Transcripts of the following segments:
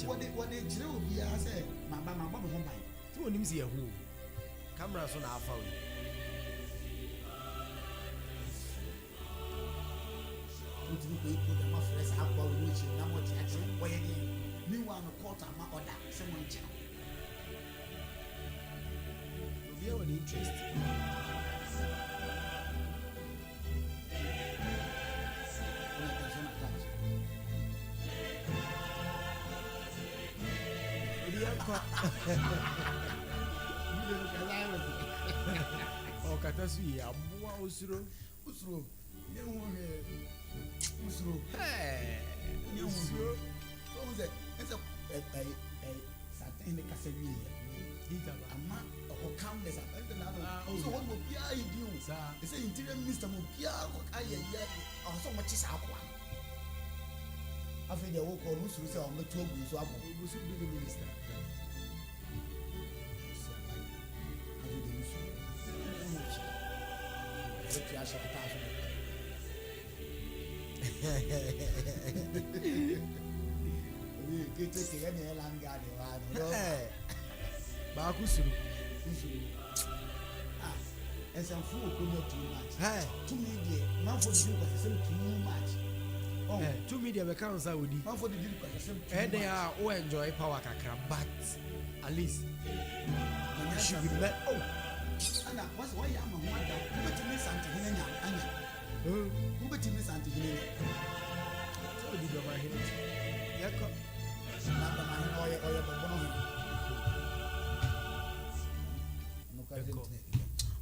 what they drew be I say my mama home by. Tu onim si ehu. Camera so na afa we. Put them off let's have power which na what actually why again. Meanwhile no quarter ma order someone channel. We have an interest. Oh, Katakyie, Abua Usro. Hey, Usro. It's a Saturday in the Cassavia. Ama or come this so what will be I do? It's an interior minister will be or so much is aqua. I think they will call Usro on the two so I will be the minister. Bakusuru. And some food could not too much. To me, dear, man for the Duke was the same too much. Oh, 2 media accounts I would man for the Duke was the same. And they are all enjoy power kakra, but at least should be met. Oh, and what's why I'm a wonder. Who bet me something in Anya? Who bet me something in Anya? So did you buy him? Yako.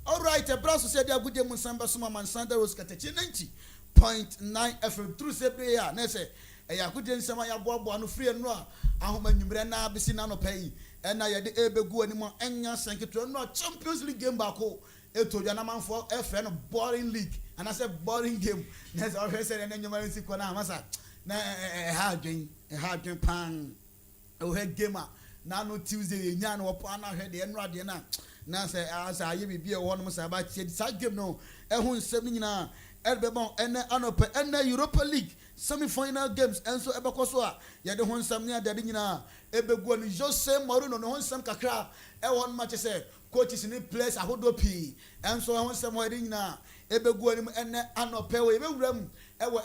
All right, a brother said, "I would do Musamba Suma Mansanda was Katakyiefm 90.9 FM through Sebria." Nese, I couldn't say my bobo and free and raw. I hope you brana be seen on pay, and I had the able go anymore. And your secretary, not Champions League game back home. It told Yanaman for FN boring league, and I said boring game. That's all I said, and then you might see Konamasa. A hard drink pan. Oh, head gamer. Now no Tuesday, Yan or Pana head the Enradiana. Now say, as I be a one must about said game no. Ehun 7 na Elbebon and Anope and Europa League semi-final games and so Ebakoswa. Yet the one Samnia Dadina Ebegwan Jose Maruno no one some kakra. One match say coaches in place a hodopi and so I want some wedding now. Ebegwan and Anope Ebem Ewa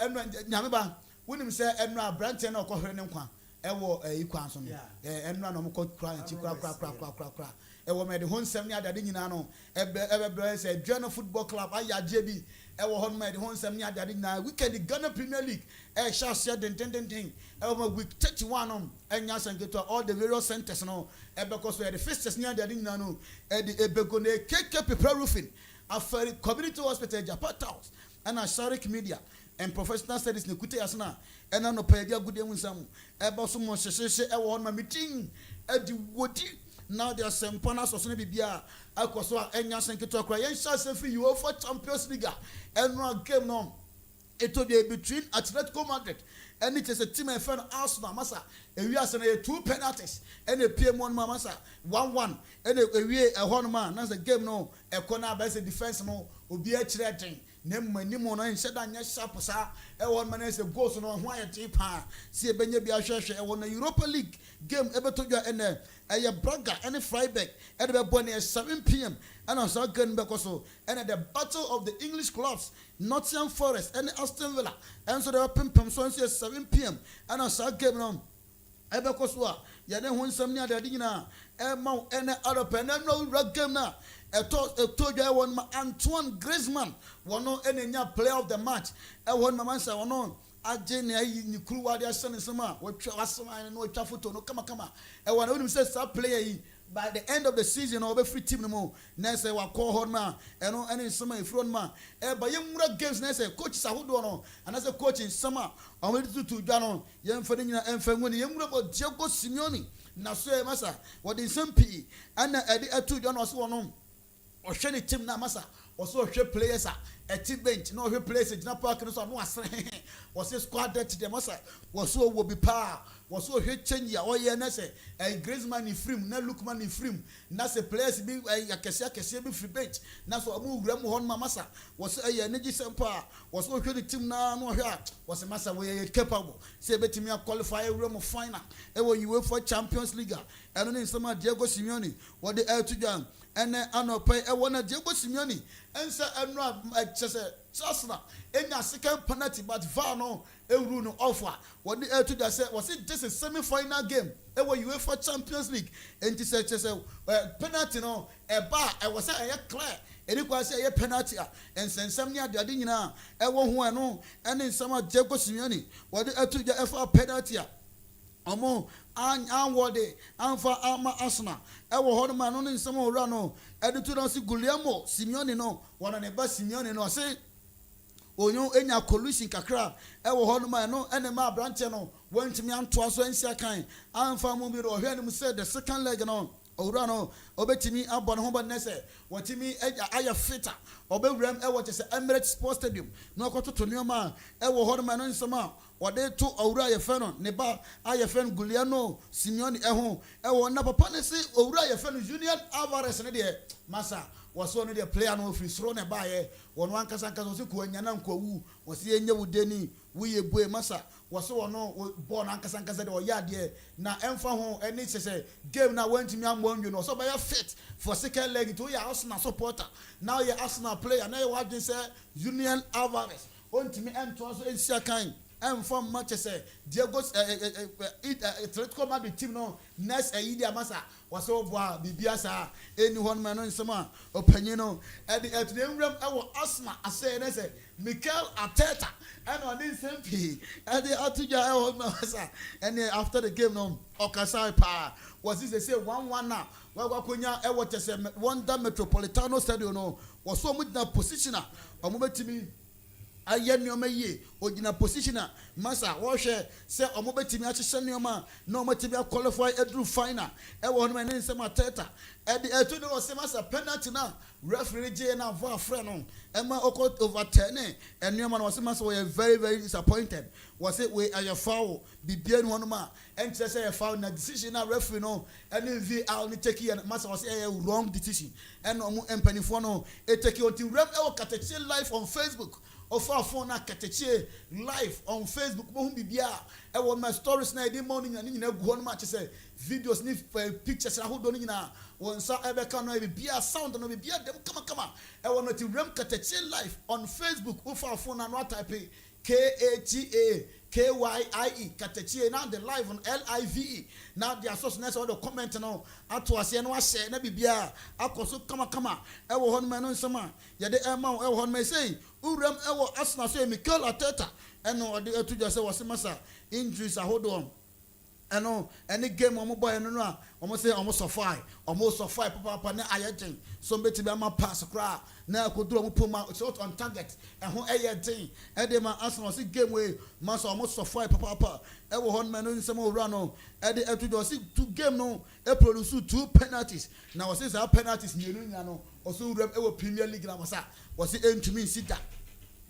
Namiba. Wouldn't say Edna Branton or Cohenum. Ewo Equanson, Edna no called crying, crack. Ewo made the home 7 year dadinano, ever said Journal Football Club, Aya JB, Ewo home made the home 7 year dadina, we can the Ghana Premier League, shall share the thing, Ever week 31 on, and Yasan get to all the various centers no, because we had the first near dadinano, and the Ebegone cake paper roofing, a ferry community hospital, Japan House, and a Sharik Media. And professional studies in Kute Asana, and I know Pedia good some about some more sheshe. I want my meeting at the woody. Now there are some panas or some bibia. I was so angry and to cry and shall say for you for Champions League. And no game no. It will be between Atletico Madrid and it is a team and friend Arsenal Massa. And we are saying 2 penalties and a PM1 Massa 1-1 and a one man. That's a game no. A corner by the defense no. Will be a threatening. Nemo and said that yes, Sapasa, one man is a ghost on why a deep see a Benyabi Ashasha, and won a Europa League game ever to your and a Braga and a Freiburg at about 7 p.m. and I saw Ghan Bekoso and at the battle of the English clubs, Nottingham Forest and Aston Villa, and so they were Pimpam Swansea 7 p.m. and I saw game on Ebekoswa, Yaden won some near the Dina, and Mount and other pen and no rug game now. I told you I want Antoine Griezmann, one no any player of the match. I want my man say, one no. I Jenny, you crew what they are sending some more. What you ask and no chafuto, no come. I want to say, start player by the end of the season, over free team no more. Next, I will call Horma and no any summer in front man. But young games, next, coach Sahudo, and as a coach in summer, I will do to Jano, young Ferdinand and Family, young about Diego Simeone. Now, say, Massa, what is MP and I two John was one. Or shany team na masa or so players a team bench no players in park no so no was a squad that the masa was so will be power was so hit change ya oye na say a Griezmann in frame na Lookman in frame na say players be a kese be free bench na so amu wura mu hon masa was a Odiasempa was so hwe the team na no hwe was masa we capable say betimi qualify room final e wo UEFA Champions League eno ni nsema Diego Simeone what the air to Ghan and anope e wona Diego Simeone ensa eno chese Chasna enya second penalty but VAR no ewru no offer what the air to Ghan say was it just a semi-final game e wo UEFA Champions League enti say chese penalty no e ba e was say e clear eni kwa say e penalty and sensam ni ade nyina e wo ho eno ene nsema Diego Simeone what the air to Ghan for penalty Omo anwode anfa ama Arsenal ewo hono ma no nsem owura no editu no si Guglielmo Simeone no wana ne ba Simeone no say onyo enya collusion kakra ewo hono ma no ene ma branche no wantimi anto aso ansia kan anfa mu bi ro hwe ne mu say the second leg no owura no obetimi abon ho ba nese watimi aya fitter obewuram ewo che say Emirates Sports Stadium no akototo nioma ewo hono ma no nsema wade to owura ye fe no ne ba aye fe Guglielmo Simeone ewo na papa ne se owura ye fe no Julian Alvarez ne de masa waso no de player no free throw ne ba ye wono ankasa ankasa so ko anya na nkwawu wose enye wudeni wuye bue masa waso wono ball ankasa ankasa de oyade na emfa ho eni se game na wantimi amon no so ba ya fit for second leg to ya Arsenal supporter now ya Arsenal player na you have say Julian Alvarez wantimi ento so ensia kan from Manchester, Diego Atletico Madrid team no next Idia Masa was over Bibiasa anyone man on summer opinion at the room our Arsenal I say Mikel Arteta and on this MP at the Atuja Masa and after the game no Okasai pa was this they say 1-1 now Wakunya Ewa Wanda Metropolitano Stadium no was so much na positioner or mobile aye nioma ye ogina positioner masa wo hwe se omobetimi akyehye nioma na omotimi qualify edru final e wo no ene nsema teta e de etu de wo se masa penalty na referee je na va frɛ no e ma okot overturn e nioma na wo se masa we very very disappointed wo se we aye foul bibia no ma enche se foul na decision na referee no ene VAR ni take ye masa wo se wrong decision e no mu empanifo no e take on team rem e wo Katakyiefm live on Facebook of our phone na Katakyie live on Facebook mo hu bibia e wo my stories na edin morning na nyina gu ho no ma che videos ni pictures na hodo nyina won sa ebe ka no bibia sound no bibia dem kama e wo no ti rem Katakyie live on Facebook of our phone na no type Katakyiie Katakyie now the live on LIVE now the source next all the comment no ato ase no ahye na bibia akoso kama e wo ho no no nsema ye de e ma e wo ho no say uram e wo Arsenal say Mikel Arteta eno ode atuja say wose masa injuries ahodo eno any game omo boy no no a omo say omo suffer papa na ayeten so beti be ma pass kra na akoduro omo poma shot on target eho eyeden e de ma Arsenal say game we masa omo suffer papa e wo hon man no nsem owura no e de atuja say two game no e produce two penalties na wose say penalties nyenu nya no oso uram e wo Premier League na wasa wose entumi sida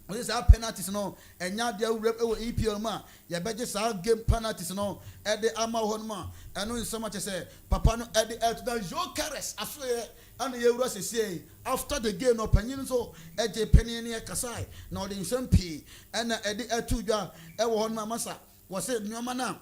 wose say penalties no enya de uram e wo EPL ma ye beje say game penalties no e de ama hon ma eno nsem ache say papa no e de to Jokeres asoye and ye wura say after the game no panyin so e je panin ne kasai na ode nsem pi ena e de atudwa e wo hon ma masa wose nyoma na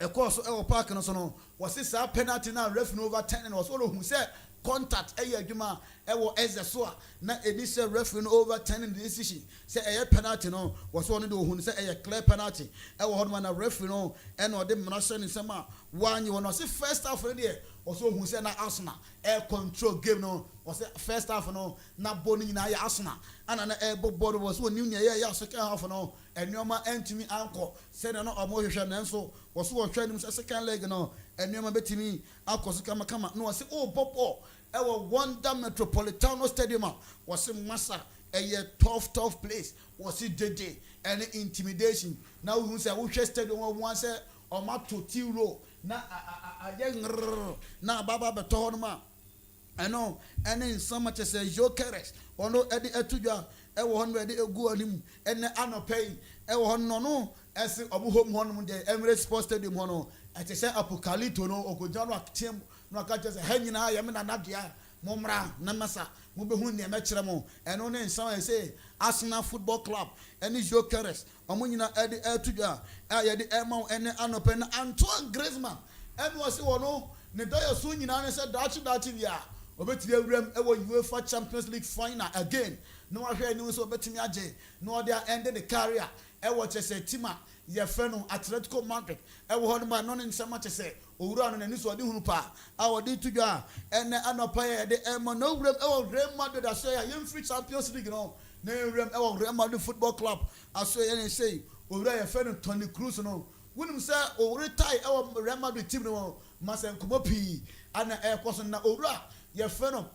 e course e wo park no so no wose say penalty na ref no over 10 and was all who say contact eye adwuma e wo so na edi say referee no over 10 in the decision say eye penalty no was one do hu say eye clear penalty e wo hodman na referee no e na ode mnashe ni sema wanyi wono say first half no there also hu say na Arsenal air control game no was first half no na boni na ya Arsenal ana na e bobo was one new ya second half no enyoma entimi anko say na no omo hwehwe na nso was wo hwa nim second leg no enyoma betimi akoso kama no was oh bobo ewo Wanda Metropolitano Stadium was massa a tough place was it JJ any intimidation now we say we stadium one say o ma to tiro na na baba beto no ma eno any so much as Jokeres ono edi etudwa ewo hono edi egu anim ene anopay ewo hono no ɛsi ɔmo home hɔ nom de Emirates Sports Stadium hɔ no ɛte sɛ apokalito no okogyina no ateam no aka kyerɛ sɛ ha nyinaa yɛ me nanadea mo mmra na masa mo bɛhu nneɛma kyerɛ mo ɛno ne nsan ɛsɛ Arsenal Football Club ɛne Jokeres ɔmo nyina ɛde ɛto dwa a yɛde ɛma ɛne anɔpɛ na Antoine Griezmann ɛne wɔsi wɔ no ne dɔyɛ so nyinaa ne sɛ daakye bia obetumi awuram ɛwɔ UEFA Champions League final again na wahwɛ anim sɛ obetumi agye na ɔde end the career ɛwɔ kyɛ sɛ tima yɛfɛ no Atletico Madrid ɛwɔ hɔ no ma no ne nsɛm akyɛ sɛ owura no n'ani so ɔde hunu paa a wɔde to dwa ɛnɛ anɔpa yɛde ɛma na owuram ɛwɔ Real Madrid aso yɛ yɛmfiri Champions League no na owuram ɛwɔ Real Madrid Football Club aso yɛ ne sɛ owura yɛfɛ no Toni Kroos no wonim sɛ owura tie ɛwɔ Real Madrid team no ma sɛ nkɔmɔ pii ana ɛkɔ so na owura yɛfɛ no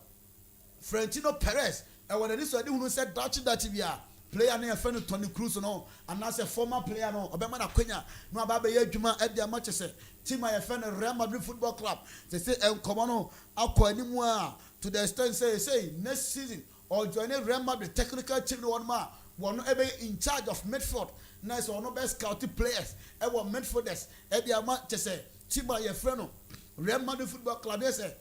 Florentino Perez ɛwɔ n'ani so ɔde hunu sɛ daakye bia player ne yɛfɛ no Toni Kroos no anaasɛ former player no ɔbɛma na kwanya no aba abɛyɛ adwuma ɛde ama kyɛ sɛ team a yɛfɛ no Real Madrid Football Club sɛ nkɔmɔ no akɔ anim a to the extent say next season ɔjoine Real Madrid technical team no wɔn ma wɔn ɛbɛyɛ in charge of midfield na sɛ ɔno bɛ scout players ɛwɔ midfielders ɛde ama kyɛ sɛ team a yɛfɛ no Real Madrid Football Club yɛ sɛ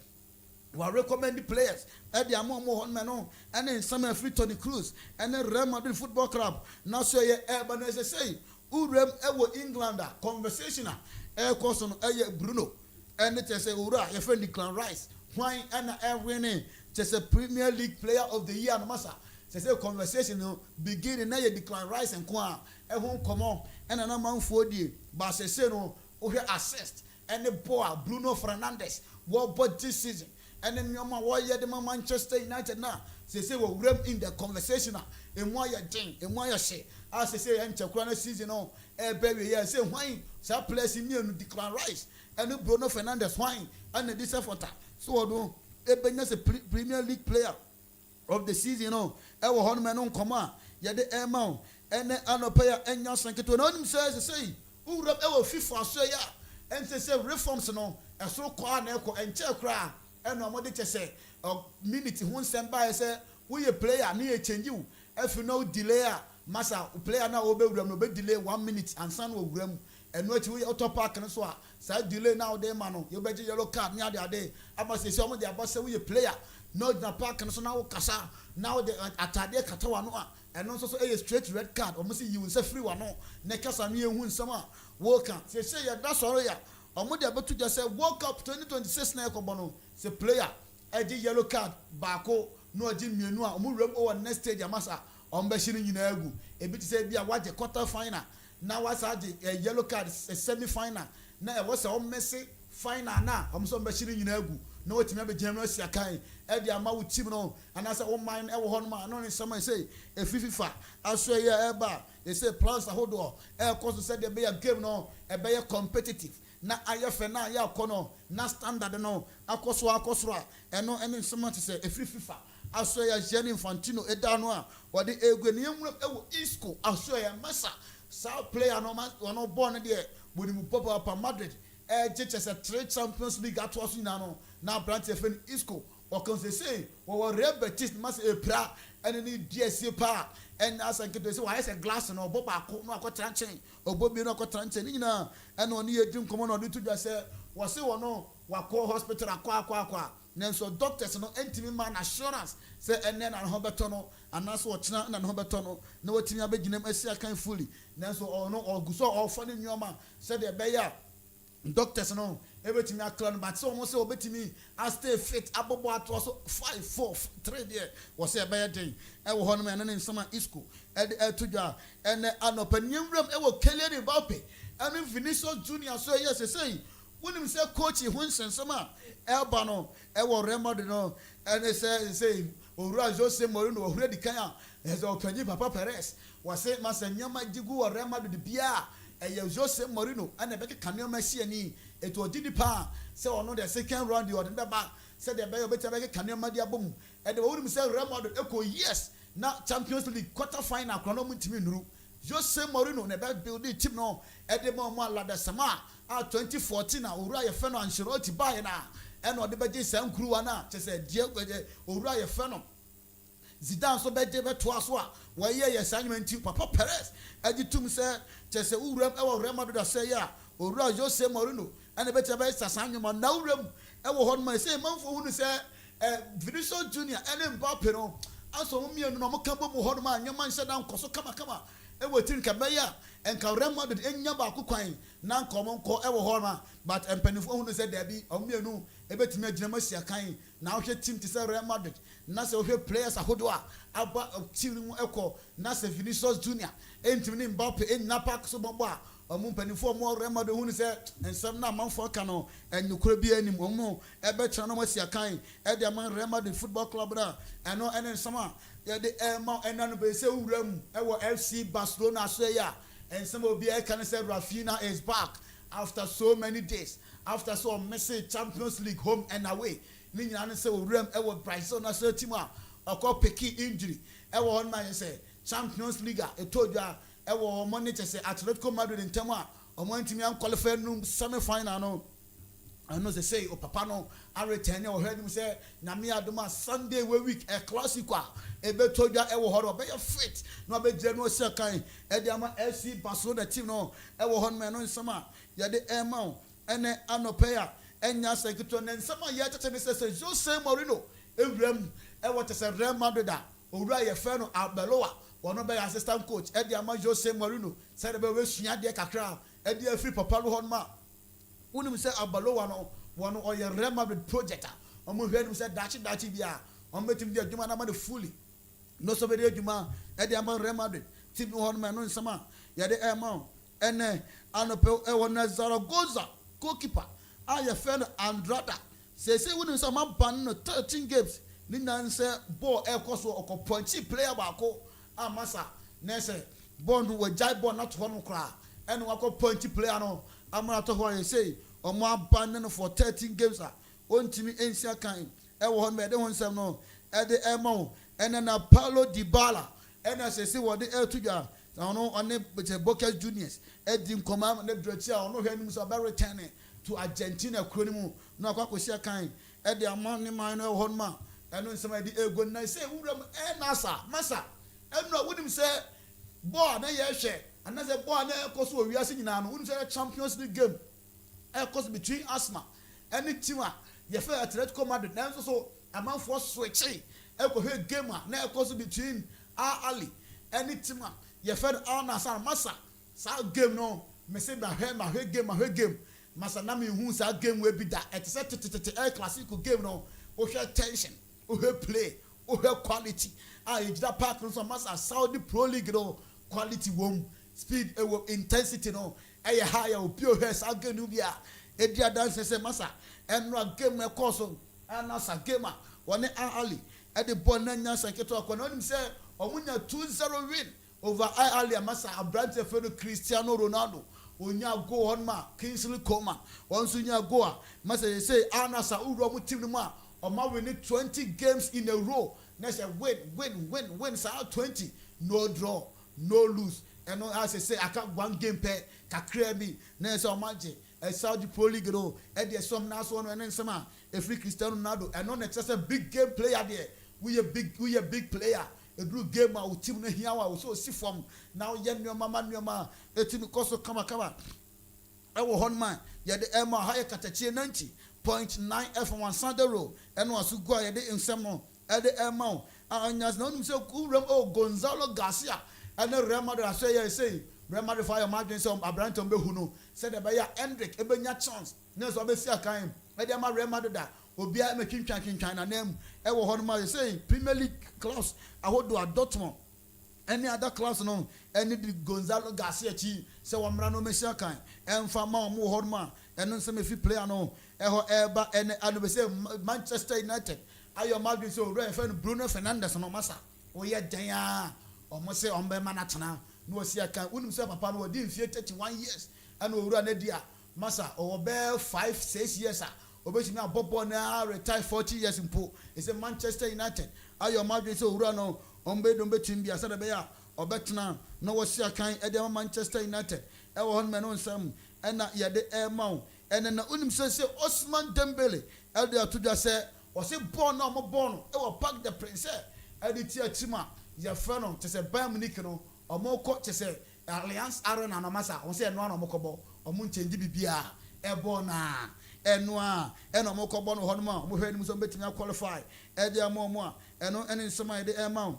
wa recommend players ɛde ama ɔmo hɔ no ɛne nsɛm afiri Toni Kroos ɛne Real Madrid Football Club na so yɛ ɛba na ɛsɛ sɛ uram ɛwɔ England a conversation a ɛkɔ so no ɛyɛ Bruno ɛne kyɛ sɛ owura yɛfrɛ Declan Rice hwan ɛna ɛwene kyɛ sɛ Premier League Player of the Year no masa kyɛ sɛ conversation no begin na yɛ Declan Rice nko a ɛho nkɔmɔ ɛna na manfoɔ die ba sɛ no wohwɛ assist ɛne ball Bruno Fernandes wɔbɔ this season ɛne nneɛma wɔyɛ de ma Manchester United na sese wɔ wuram in the conversation a emu ayɛ den emu ayɛ hye a sese yɛ nkyɛkora na season no ɛbɛ wie yɛ sɛ hwan saa players mmienu Declan Rice ɛne Bruno Fernandes hwan ɛna de sɛ fɔta so wɔdo ɛbɛnya sɛ Premier League Player of the season no ɛwɔ hɔ no mɛ no nkɔmɔ a yɛde ɛma o ɛne anɔpɛ yɛ ɛnya sanketewa na ɔnim sɛ sese wuram ɛwɔ FIFA so yɛ a ɛnse sɛ reforms no ɛsoro kɔ a na ɛkɔ ɛnkyɛ koraa ɛna ɔmo de kyɛ sɛ minute ho nsɛm baa yɛ sɛ woyɛ player ne yɛ change wo ɛfi na o delay a masa player na ɔbɛwura mu na ɔbɛ delay 1 minute ansa na ɔwura mu ɛnu akyi woyɛ ɔtɔ park no so a saa delay na ɔde ma no yɛbɛgye yellow card ne ade aba sɛ sɛ ɔmo de aba sɛ woyɛ player na ɔgyina park no so na ɔkasa na ɔde ataadeɛ kata wa no a ɛno nso so ɛyɛ straight red card ɔmo sɛ yiwu nsa firi wa no ne kasa no yɛ hu nsɛm a wɔka sɛ sɛ yɛda sɔrɔ yɛ ɔmo de abɛto gya sɛ World Cup 2026 na ɛkɔbɔ no sɛ player ɛgye yellow card baako na ɔgye mmienu a ɔmo wura mu wɔ next stage amasa ɔmo bɛhyɛ no nyinaa egu ebi te sɛ bi a wagye quarter final na wasa agye yellow card semi final na ɛwɔ sɛ ɔmo mɛsi final na ɔmo sɛ ɔmo bɛhyɛ no nyinaa egu na wɔtumi abɛgyina mu asi akan ɛde ama wo team no anaasɛ wɔn man ɛwɔ hɔ no ma ano ne nsɛm ɛsɛ efi FIFA aso yɛ ɛba ɛsɛ plans ahodoɔ ɛkɔ so sɛ deɛ ɛbɛyɛ game no ɛbɛyɛ competitive na ayɛ fɛ na ayɛ akɔ no na standard no akɔ so a ɛno ɛne nsɛm ate sɛ efiri FIFA aso yɛ Gianni Infantino ɛda no a wɔde egu ne yɛn ɛwɔ Isco aso yɛ masa saa player no ma wɔn bɔɔl no deɛ wɔde mu pɔpɔpɔ Madrid ɛgye kyɛ sɛ 3 Champions League atoa so nyinaa no na aberante yɛfɛ no Isco ɔkɔnsese wɔwɔ Real Betis masa epira ɛne ne DSC paa ɛna asa nketewa sɛ wɔayɛ sɛ glass no ɔbɔ baako na akɔtena nkyɛn ɔbɔ bi na akɔtena nkyɛn ne nyinaa ɛna ɔne yɛ di nkɔmɔ na ɔde to dwa sɛ wɔse wɔ no wakɔ hospital akɔ a nanso doctors no ɛntumi ma na assurance sɛ ɛnɛ na ne ho bɛtɔ no anaasɛ ɔkyena na ne ho bɛtɔ no na wɔtumi abɛgyina mu asi akan fully nanso ɔno ɔgu so ɔfa ne nneɛma sɛdeɛ ɛbɛyɛ a doctors no ebetumi akla no but sɛ ɔmo sɛ obetumi a stay fit abobo ato so 5 4 3 there wɔsɛ ɛbɛyɛ den ɛwɔ hɔ no ma ɛne ne nsɛm a Isco ɛde ɛto dwa ɛne anɔpa nyɛnwuram ɛwɔ Kylian Mbappe ɛne Vinicius Junior so ɛyɛ sɛsɛyi wonim sɛ coach ho nsɛnsɛm a ɛba no ɛwɔ Real Madrid no ɛne sɛ owura Jose Mourinho ɔhura di kan a ɛsɛ ɔkanyi Papa Perez wɔsɛ masa nyama gigu wɔ Real Madrid bia ɛyɛ Jose Mourinho ɛna ɛbɛka kanema si ani etu ɔdidi paa sɛ ɔno the second round ɔde bɛba sɛ deɛ ɛbɛyɛ ɔbɛtɛ bɛka kanema de abom ɛde wɔn sɛ Real Madrid ɛkɔ years na Champions League quarter final kora na ɔmo ntumi nuru Jose Mourinho na ɛbɛ build team no ɛde ma ɔmo Odiasempa a 2014 na owura yɛ fɛ no Ancelotti baayɛ na ɛna ɔde bɛgye saa nkuruwa na kyɛ sɛ deɛ owura yɛ fɛ no Zidane so bɛgye bɛtoa so a wɔyɛ yɛ saa nnwuma nti Papa Perez agye tum sɛ kyɛ sɛ wowuram ɛwɔ Real Madrid asɛ yɛ a owura Jose Mourinho ɛna bɛkyɛ bɛyɛ saa nnwuma na wuram ɛwɔ hɔ no ma sɛ manfo hu no sɛ Vinicius Junior ɛne Mbappe no aso mo mienu no mo ka bɔ mu hɔ no ma nnwuma nhyɛ da nkɔ so kama ɛwɔ tin ka bɛyɛ a ɛnka Real Madrid enya baako kwan na nkɔmɔ nkɔ ɛwɔ hɔ no but mpanifo hu no sɛ dabi ɔmo mienu ebetumi agyina masia kan na wohwɛ team te sɛ Real Madrid na sɛ wohwɛ players ahodoɔ a aba team no mu ɛkɔ na sɛ Vinicius Junior ɛntumi ne Mbappe ɛnyina pack so bɔbɔ a ɔmo mpanifo ɔmo Real Madrid hu no sɛ nsɛm na amanfo aka no ɛnyukura bi anim ɔmo ɛbɛkyerɛ no masia kan ɛde ama Real Madrid Football Club na ɛno ɛne nsɛm a yɛde ɛma ɛna no bɛyɛ sɛ wura mu ɛwɔ FC Barcelona so yɛ a nsɛm obi ɛka no sɛ Rafinha is back after so many days after so messy Champions League home and away ni nyina ne sɛ owuram ɛwɔ Brazil national team a ɔkɔ peki injury ɛwɔ hɔ no yɛ sɛ Champions League a ɛtɔdwa ɛwɔ ɔmo ne kyɛ sɛ Atletico Madrid ntɛm a ɔmo ntumi anqualify no semi final no ɛno sɛ say o papa no aretɛn ɛwɔ hɔ anim sɛ nyame adom a Sunday week a classic a ɛbɛtɔdwa ɛwɔ hɔ no ɔbɛyɛ fit na ɔbɛgyina no ɔsɛ kan ɛde ama FC Barcelona team no ɛwɔ hɔ no ɛno nsɛm a yɛde ɛma ɛne anɔpɛ a ɛnya sɛ ketewa ne nsɛm a yɛtete ne sɛ Jose Mourinho ewuram ɛwɔ te sɛ Real Madrid a owura yɛfɛ no Arbeloa wɔn bɛyɛ assistant coach ɛde ama Jose Mourinho sɛ de bɛwɛ sua deɛ kakra ɛde afiri papa no hɔ no ma wonim sɛ Arbeloa no wɔn ɔyɛ Real Madrid project a wɔn hwɛ nim sɛ dakye bi a wɔn bɛtumi de adwuma na ama no fully no so bɛde adwuma ɛde ama Real Madrid team no hɔ no ma no nsɛm a yɛde ɛma ɛnɛ anɔpɛ ɛwɔ na Zaragoza goalkeeper a yɛfɛ no Andrada sɛsɛ wonim sɛ ɔma ban no 13 games ne nan sɛ ball ɛkɔ so ɔkɔ pɔnkye player baako a masa na sɛ ball no wɔgyae ball no ato hɔ no koraa ɛne wakɔ pɔnkye player no amana to hɔ yɛsɛ ɔmo aban no for 13 games a ɔntumi ɛnsia kan ɛwɔ hɔ no ɛde ho nsɛm no ɛde ɛma wo ɛne na Paulo Dybala ɛna sɛsɛ wɔde ɛto dwa ɔno ɔne Boca Juniors ɛdi nkɔmɔ ne brɛkyi a ɔno hwɛ anim sɛ ɔbɛ return to Argentina kuro no mu na akɔ akɔhyia kan ɛde ama ne man no ɛwɔ hɔ no ma ɛno nsɛm ɛde ego na sɛ wuram ɛnasa masa ɛno a wonim sɛ bɔɔl na yɛhwɛ anasɛ bɔɔl na ɛkɔ so wɔ wiase nyinaa no wonim sɛ Champions League game ɛkɔ so between Arsenal ɛne team a yɛfɛ Atletico Madrid na nso so amanfoɔ switche ɛkɔhwɛ game a na ɛkɔ so between Al Ahly ɛne team a yɛfɛ Al-Nassr masa saa game no mese mahwɛ game masa na me hu saa game we bi da ɛte sɛ tete El Clasico game no wohwɛ tension wohwɛ play wohwɛ quality a yɛgyina park no so masa Saudi Pro League no quality wom speed intensity no ɛyɛ high a obi ohwɛ saa game no bi a ɛdi adanse sɛ masa ɛno a game ɛkɔ so ɛnasa game a wɔne Al Ahly ɛde ball na nya sɛ ketewa kɔ na onim sɛ ɔmo nya 2-0 win over Al Ahly masa abrante fɛ Cristiano Ronaldo onya go on ma Kingsley Coman onso nya go a masa say Anasa uro mu team no ma o ma win 20 games in a row na say win sa 20 no draw no lose and no as say aka one game per kakra bi na say o ma je Saudi Pro League no e dey some na so no enen sama e free Cristiano Ronaldo and no next big game player there we a big player a group game a team no hia wa so si form now ye nneoma etimi koso kama ewo hon man ye de ema high Katakyiefm 90.9 FM on Sunday road eno asu go ye de nsem no e de ema anyas na onum se kuram Gonzalo Garcia and Real Madrid asay ye say Real Madrid fire margin say Abraham behu no say de be ya Hendrick ebenya chance na so be si akan e de ma Real Madrid da obi a metwintwan na nam e wo hon ma say Premier League class ahodo a Dortmund any other class no any the Gonzalo Garcia chi say wo mra no mesia kan emfa ma mo hon ma eno nse me fi player no e ho eba ene ado be say Manchester United ayo Madrid so re fe Bruno Fernandes no masa o ye dan a o mo say on be ma na tena no osia kan unim say papa no di mfie 31 years and owura na dia masa o be 5-6 years obetimi abobo na retire 40 years mpo e say Manchester United ayo Madrid so owura no ombe do betimi bia say be ya obetena no wosia kan e de Manchester United e wo hon me no nsam e na ye de e maw ene na unim say Ousmane Dembele e de atudwa say o say born na mo born e wo Parc des Princes editi achima ye freno te se Bayern Munich no omoko te se Alliance Arena na masa on se eno na omokobo omo nchange bibia ebo na eno a eno omokobo no hono ma omo hwe ni so betimi qualify e de amomo a eno ene nsema de ema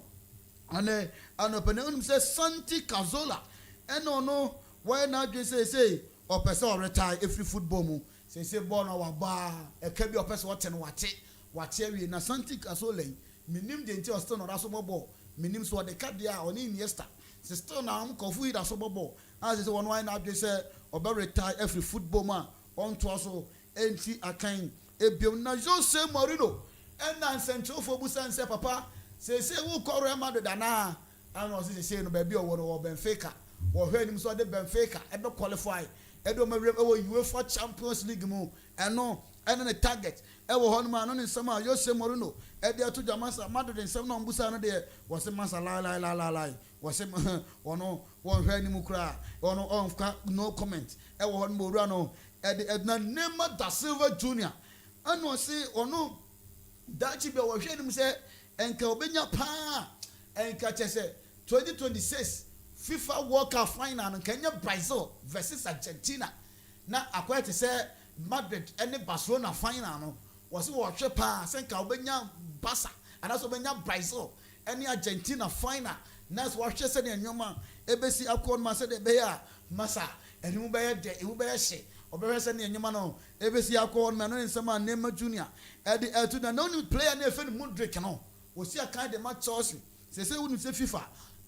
ane anopene unum se Santi Cazorla eno no why na dwe say opese o retire every football mu say ball na wa ba e ka bi opese o te no wate awie na Santi Cazorla minim de nti o still no raso ball minim so de ka dia oni Iniesta se still na am kofu ida so ball as say one why na dwe say obe retire every football man on to so enti akan ebiom na Jose Mourinho ena nsentro fo busan say papa say wo ko Real Madrid na ano say no ba bi o wo Benfica wo hwe nim so de Benfica e be qualify e do mawrem e wo UEFA Champions League mu eno the target e wo hono ma no nsema Jose Mourinho e de to jamasa Madrid nsem no mbusa no de wo se masa la wo se ono wo hwe nim kura ono on no comment e wo hono mo wura no e de na Neymar da Silva Junior ano se ono dachi be wo hwe nim se enka obenya pa enka chese 2026 FIFA World Cup final and Kenya Brazil versus Argentina. Na akwete say Madrid any Barcelona final no was watch pa senka obenya Barca and also obenya Brazil any Argentina final. Nas watch say the nyoma ebesi akon ma say de be ya masa enu be de e be hye obere say the nyoma no ebesi akon ma no nsema Neymar Junior e de etu na no new player na efe Modric no wo si akan de ma Chelsea say wonu say FIFA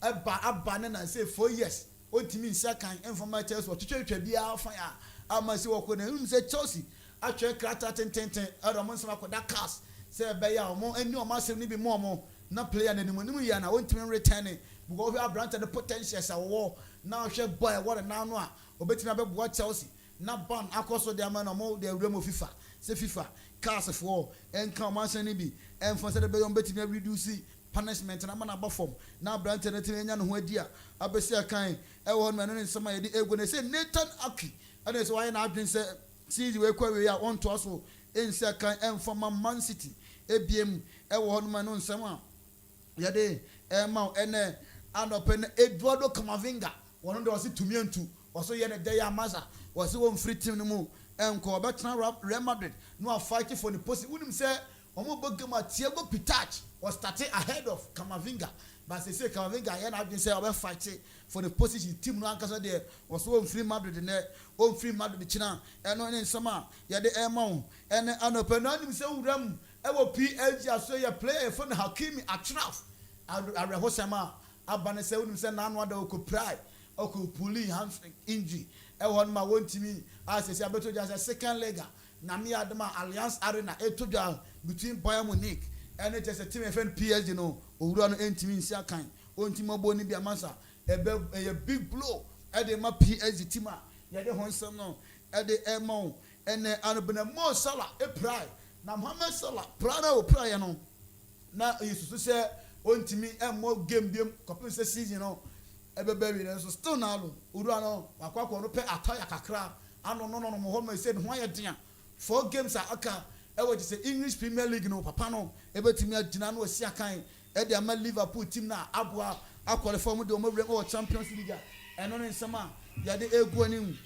abba na say 4 years ontimi nsia kan informal Chelsea wo twetwa bia fa ya ama si wo ko na say Chelsea atwe krata tententen adamo nsema ko da cast say be ya omo ani omo asem ni bi mo na player na nimu ya na ontimi return because we have brand the potentials awo na hwe boy what na no a obetimi abebo Chelsea na ban akoso de ama na mo de awremo FIFA say FIFA cast for enka Amansan ni bi enfo say de be yon betimi reduce punishment na mana bafom na brand na tin nya no ho adi a abesi akan e wo no ne nsema yedi ego na say Nathan Aki and say why na adwin say see we kwa we ya on to so ensi akan enfoma Man City ebiem e wo no no nsema yede e ma ene anope Eduardo Camavinga wono de wose tumiantu woso ye ne de ya maza wose won free team no mu enko obetna Real Madrid no fight for the post unim say omo bogama Thiago Pitach was starting ahead of Camavinga but say Camavinga here na been say obe fight for the position team no ankasa there was one free Madrid ne on free Madrid china eno ne nsama ye de ema ene anope no nim say wuram e wo PSG aso ye player for Hakimi Achraf arehosema abane say unim say na anu ada okoprai okopuli hamstring injury e won ma wontimi as say abeto just second leg na me adama Alliance Arena etoja between Bayern Munich and it is a team FN PSG no owura no entimi nsia kan ontimo bo ni bia masa a big blow at the PSG team ya de honsam no at the emo and anobena Mo Salah e pray na Mohamed Salah prana o pray no na yesu say ontimi emo game biem kopin say season no ebebe no so still na lo owura no wakwakwo no pe ataya kakra ano no Mohamed said ho ya dia 4 games are aka e wo say English Premier League no papa no ebetimi agina no osia kan e de ama Liverpool team na aboa qualify mu de o Champions League eno ne nsema ya de egu anim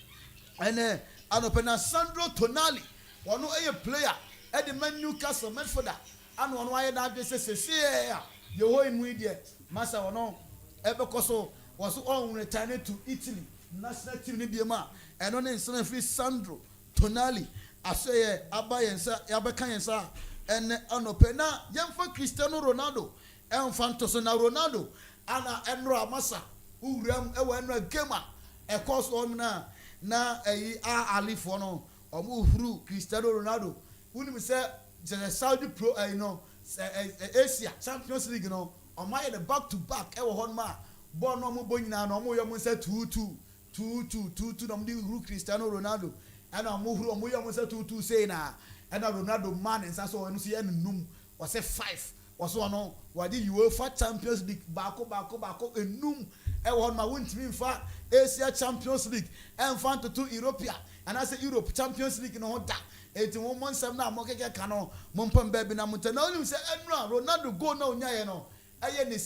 ene anopena Sandro Tonali wono eye player e de Man Newcastle midfielder ano wono aye na adwese sese ya ye ho inu ide masa wono ebekoso was on return to Italy national team ni biema eno ne nsema free Sandro Tonali aseye abayensa yabeka yensa ene anopena yemfa Cristiano Ronaldo enfanto na Ronaldo ana enro amasa uram ewa enro gamer e course on na eyi alifo no omo huru Cristiano Ronaldo unim say the Saudi pro Asia Champions League no omaye the back to back ewa hon ma ball no mo bonyina no mo yom say 2-2 no mo huru Cristiano Ronaldo and I'm moving on to say na and Ronaldo man and so on see any num was a 5 was one what the UEFA Champions League bako and num I want my win team for Asia Champions League and fan to Europea and I say Europe Champions League no that 81 months now mo keke kano mo pam baby na mo tana you say Ronaldo go no nya no ɛyɛ ne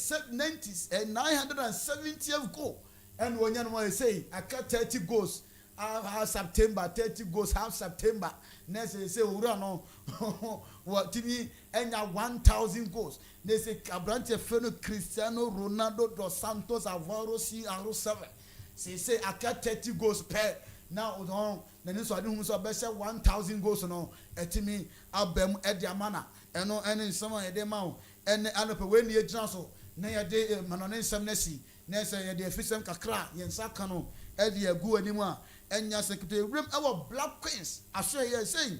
970th goal and when you say I cut 30 goals half September 30 goals half September next say owura no what timi enya 1000 goals they say abrante feno Cristiano Ronaldo dos Santos Avaro CR7 say I cut 30 goals per now on na ni so ade hu so be say 1000 goals no etimi abam ediamana eno ene nsama ede ma o ene anope we ni egyina so na ye de manone nsam na si na say ye de afisem kakra ye nsaka no ede agu animu a enya secretary rem our Black Queens asho ye saying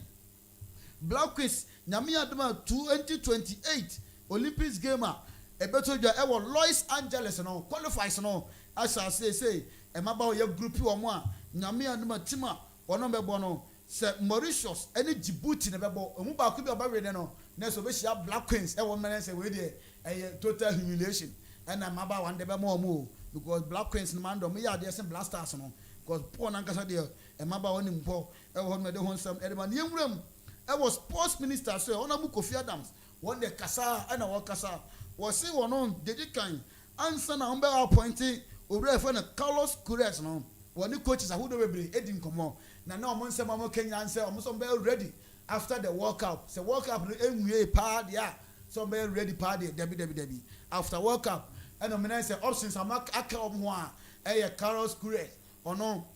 Black Queens nyame adoma 2028 Olympics game a ebeto dwa e Los Angeles no qualifies no asa say emaba ye group wo mo a nyame adoma team a wono bebo no se Mauritius ene Djibouti ne bebo emu ba ko bi obawe ne no na so be shia Black Queens e wo mene say we dey total humiliation and emaba wan de be mo because Black Queens no man do me ya dey say Blasters no because poor nankasa dey emaba woni mpo e wo me de hon sam e de man yemwram e was sports minister so onamu Kofi Adams one de kasa and wa kasa was say wono dedikan answer na on be appointing obra fe na Carlos Queiroz no one coaches ahudo bebre edin komo na omo nsem am Kenya answer omo so be ready after the World Cup say World Cup no enwie pa dia so be ready pa dia debi after World Cup and omo say options am aka omo a Carlos Queiroz ono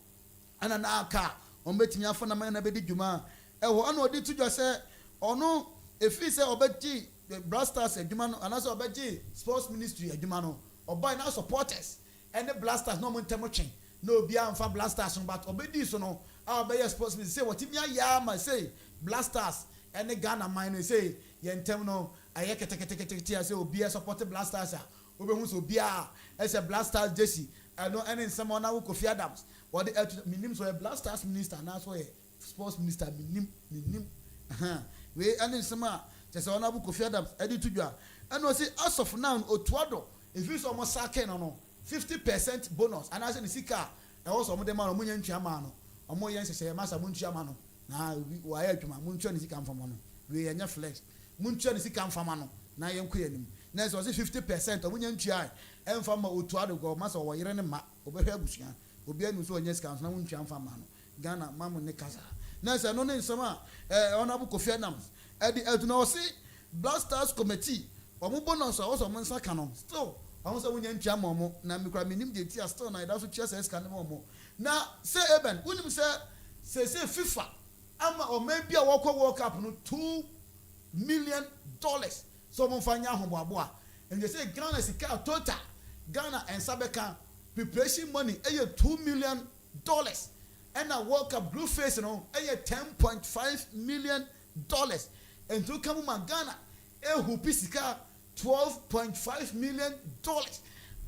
ana na aka omo betimi afo na man na be di dwuma e ho ana odi tudwa say ono efi say obeti the Blasters adwuma no ana say obeti sports ministry adwuma no obai na supporters and the Blasters no montemo chen no obi amfa Blasters no but obedi so no obey sports ministry say what me ya ma say Blasters and the Ghana mine say yentem no aye ketekete say obi support Blasters obehu so obi a say Blasters jersey I know any someone na Kofi Adams what the minim so a Blasters minister na so a sports minister minim we any some just on Abu Kofi Adams edi tudwa and no say as of now otuado if you so almost sake no 50% bonus and as in sika e wo so mo de ma no munya ntwa ma no omo yen sese ma sa muntwa ma no na wa ya adwuma muntwa ni sika mfama no we enya flex muntwa ni sika mfama no na yen ko yanim na so say 50% omunya ntwa e mfama otuado go ma so wo yire ne ma obehwe abusuan obi anu so onye sika na muntwa mfama no Ghana mamu ne kasa na say no ne nsama Honorable Kofi Adams edi eduna o see Blasters committee omo bonus o so mo nsa ka no still omo so munya ntwa ma omo na mikra minim de tia still na ida so chia say sika ne omo na say eben unim say FIFA ama o maybe a World Cup no $2 million so mo fanya ahoboabo a and they say Ghana sika total Ghana and Sabeka preparation money $2 million and a World Cup group phase no $10.5 million and to come ma Ghana who pisika $12.5 million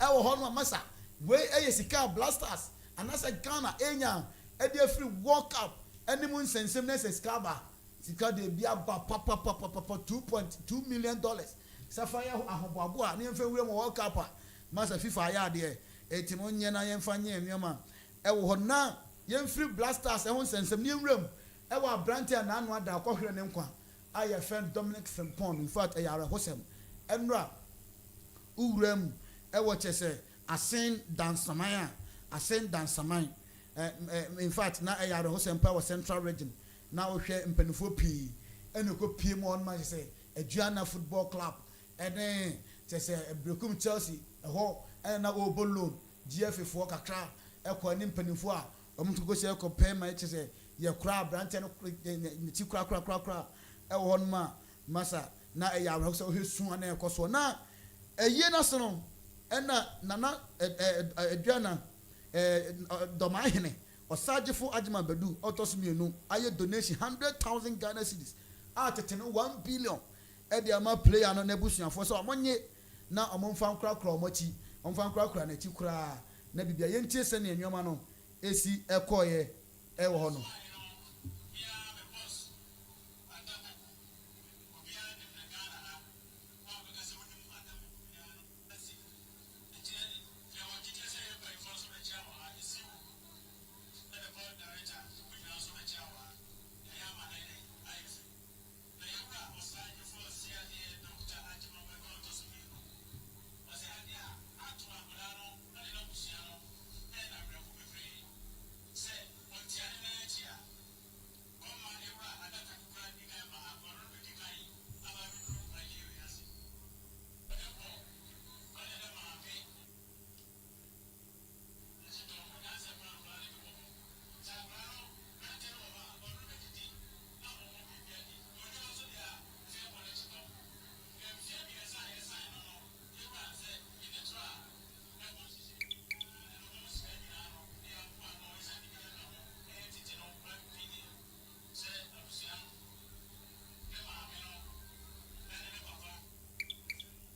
our home massa we sika Blasters and as a Ghana enya e free World Cup any mun sensemness escaba sika de bia papa $2.2 million safaya ahoboabo a ne mfa wure mo World Cup a massa FIFA ya de etimo nye na yemfa nye emioma e wo na yen free Blasters e ho sensem ne nwuram e wa brante na anu ada akohwere ne nkwa aye friend Dominic Frimpong in fact e yare hosem enra uwuram e wo chese asen dansaman in fact na e yare hosem pa central region na wo hwe mpanifo pii ene ko pii mo on ma chese Aduana football club ene chese Brekum Chelsea e ho na obolon GF4 kakra e ko ni mpanifo a omuntu go se ko pay ma chese ye kra brante no ti kra e wo ma masa na e ya so hesu na e ko so na eye na so no na nana Aduana domahene osagefo agima badu autosmienu aye donation 100,000 Ghana cedis atete no 1 billion e de ama player no na busuafo so omonye na omomfa kra omochi omfa kra na chi kra na bibia yentie se na enwoma no esi ekoye e wo ho no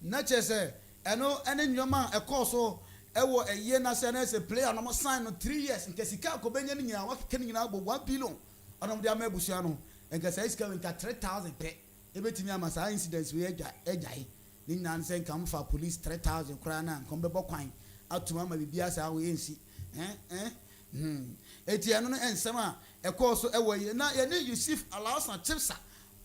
na kyerɛ ɛno ɛne nneɛma a ɛkɔɔ so ɛwɔ ɛyie na sɛ na ɛsɛ player no mo sign no 3 years nka sika akɔbɛnya no nyinaa wakeka no nyinaa bɔ 1 billion ɔnom de ama abusua no nka sɛ sika nka 3000 pɛ ɛbɛtumi ama saa incidents wei agyae ne nyinaa no sɛ nka mfa police 3000 koraa na nka mbɛbɔ kwan atuma ama biribiara saa wɔ yɛnsi eti ɛno no ɛnsɛm a ɛkɔɔ so ɛwɔ yie na yɛne Yusuf Alhassan Chipsa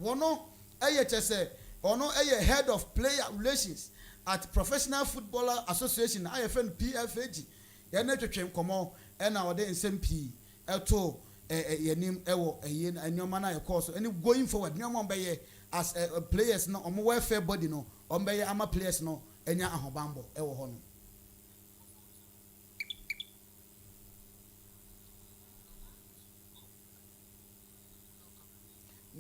wɔno ɛyɛ kyɛ sɛ ɔno ɛyɛ head of player relations at Professional Footballer Association IFN PFAG yɛne twetwe nkɔmɔ ɛna ɔde nsɛm pii ɛto yɛnim ɛwɔ ɛyɛ nneɛma na yɛkɔɔ so ɛne going forward nneɛma ɔmbɛyɛ as players no ɔmo welfare body no ɔmbɛyɛ ama players no ɛnya ahobanbɔ ɛwɔ hɔ no.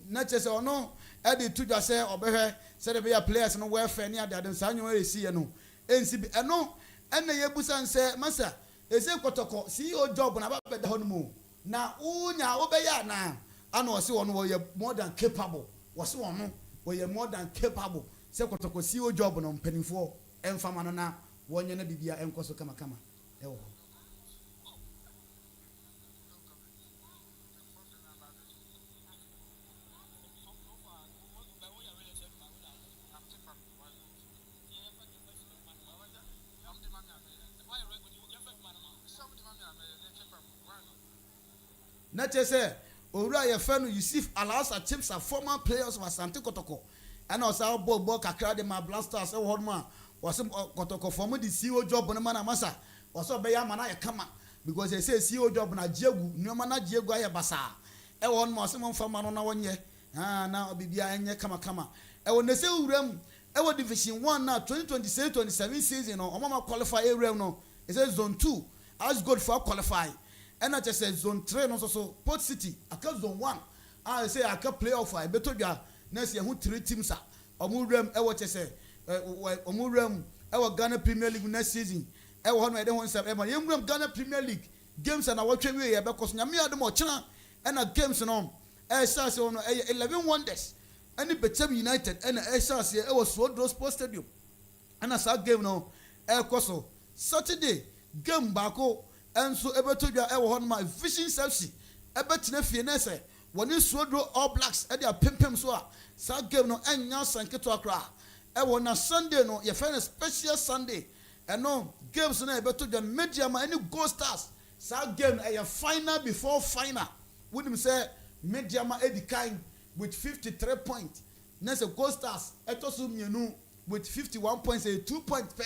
na kyerɛ sɛ ɔno ɛde to dwa sɛ ɔbɛhwɛ sɛdeɛ bɛyɛ players no welfare ne ade saa nnwuma ɛsi yɛ no ɛnsi bi ɛno ɛna yɛbusa nsɛ masa ɛsɛ kɔtɔkɔ CEO job na abɛda hɔ no mu na wonya wobɛyɛ anaa ana ɔse wɔn wɔyɛ more than capable wɔse wɔn no wɔyɛ more than capable sɛ kɔtɔkɔ CEO job no mpanimfoɔ ɛmfama no na wɔnyɛ no bibia ɛnkɔ so kamakama ɛwɔ hɔ. na kyerɛ sɛ owura yɛfɛ no Yusuf Alhassan Chipsa former players of Asante Kotoko ɛna ɔsa bɔ kakra de ma blasters ɛwɔ hɔ no a wɔse Kotoko fɔm de CEO job no ma na masa wɔse ɔbɛyɛ ama na yɛ kama because ɛsɛ CEO job na jiegu nneɛma na jiegu ayɛ basaa ɛwɔ hɔ no wɔse momfa ma no na wɔnyɛ na bibia ɛnyɛ kama ɛwɔ ne sɛ owura mu ɛwɔ division 1 na 2026-27 season no ɔmama qualify area no ɛsɛ zone 2 as good for qualify ɛna kyɛ sɛ zone 3 no so Port City aka zone 1 a sɛ aka playoff a ɛbɛtɔ dwa na sɛ ɛho 3 teams a ɔmo wram ɛwɔ kyɛ sɛ ɔmo wram ɛwɔ Ghana Premier League next season ɛwɔ hɔ no ɛde ho nsɛm ɛma yɛnwram Ghana Premier League games na wɔtwa wie yɛbɛkɔ so nyame adom ɔkyena ɛna games no ɛhyɛ ase no ɛyɛ 11 wonders ɛne Becham United ɛna ɛhyɛ ase ɛwɔ Swodro Sports Stadium ɛna saa game no ɛkɔ so Saturday game baako enso ebeto dwa ewo hɔ no ma Vision FC ebetena fie na sɛ wɔne Swodro All Blacks ɛde apempem so a saa game no enya sanketo akra ɛwɔ na Sunday no yɛ fɛ special Sunday ɛno games na ebeto dwa media ma any Gold Stars saa game ɛyɛ final before final wonim sɛ media ma edi kan with 53 points na sɛ Gold Stars ɛtɔ so mienu with 51 points 2 points per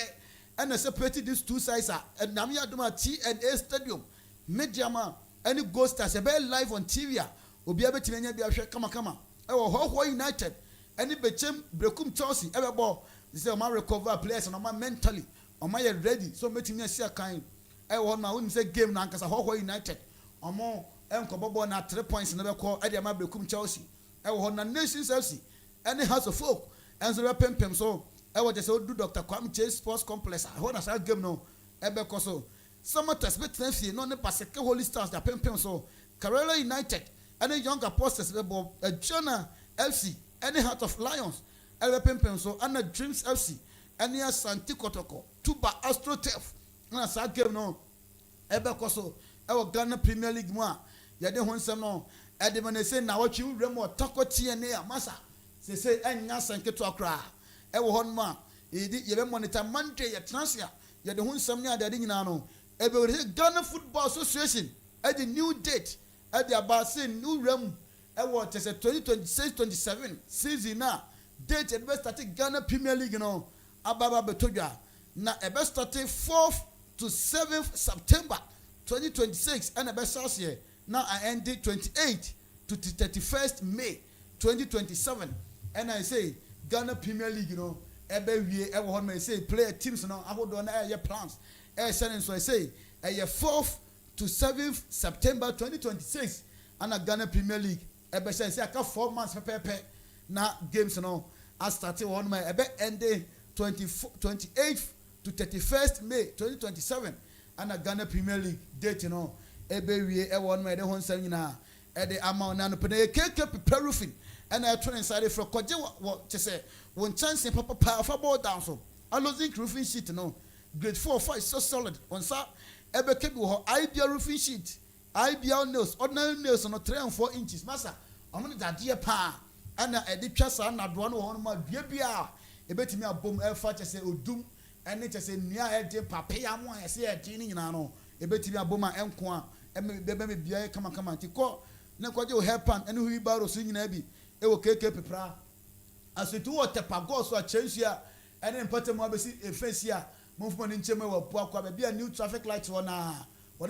and separated these two sides are and Namia Duma T&A Stadium, Mediama, any Gold Stars, a very live on TV. Obi abetimenya bi ahwe kama ewo Ho United any Becham Brekum Chelsea ever ball this is my recover players and my mentally on my ready so metimi sia kan ewo na won say game na nkasa Ho United omo enkobobo na 3 points na be call e dey ma Brekum Chelsea ewo na Nations FC any House of Folk and so pempem so ewo just do Dr. Kwame Chase Sports Complex ho na sa game no ebe ko so some test between fie no ne Paseke Holy Stars da pempem so Karela United any young apostles be bo Jonah FC any Heart of Lions ebe pempem so and Dreams FC any Asante Kotoko Tuba Astro Turf na sa game no ebe ko so ewo Ghana Premier League mu a ye de ho nsem no e de man say na watchi wrem Takokyie ne ya masa se enya sanketo akra ewo hon ma ye be monitor Monday ye transfer ye de ho nsem ne ade nyina no ebe we Ghana Football Association at the new date at the about say new ram ewo tese 2026-27 season na date e be start Ghana Premier League no ababa betodwa na e be start 4th to 7th September 2026 and e be start here now I end 28th to 31st May 2027 and I say Ghana Premier League, you know, every year, every one may say player teams, you know, I would on air plans. So I say, 4th to 7th September 2026, and a Ghana Premier League. I say, I got 4 months for now games, you know, I started on my ending 28th to 31st May 2027, and a Ghana Premier League date, you know, every year, every one may the one saying now, the amount na no pene KK prepare roofing and I turn inside for koje what to say one chance papa power board down so I losing roofing sheet no grade 4 5 so solid on sa ebe kebi ho IBR roofing sheet IBR nails ordinary nails on 3 and 4 inches massa amon dadie pa ana edi twasa na do no ho no ma dua bia ebetimi abom efa chese odum ene chese nia ede papia mo ese ede ni nyina no ebetimi abom a enko a bebe me bia kama ti ko na kwaje o helpan ene hu baro so nyina bi e wo keke pepra asetu wo tepago so a chensia ene mpatem abesi efesi a monfo ni ncheme wo po akwa be bia new traffic light wona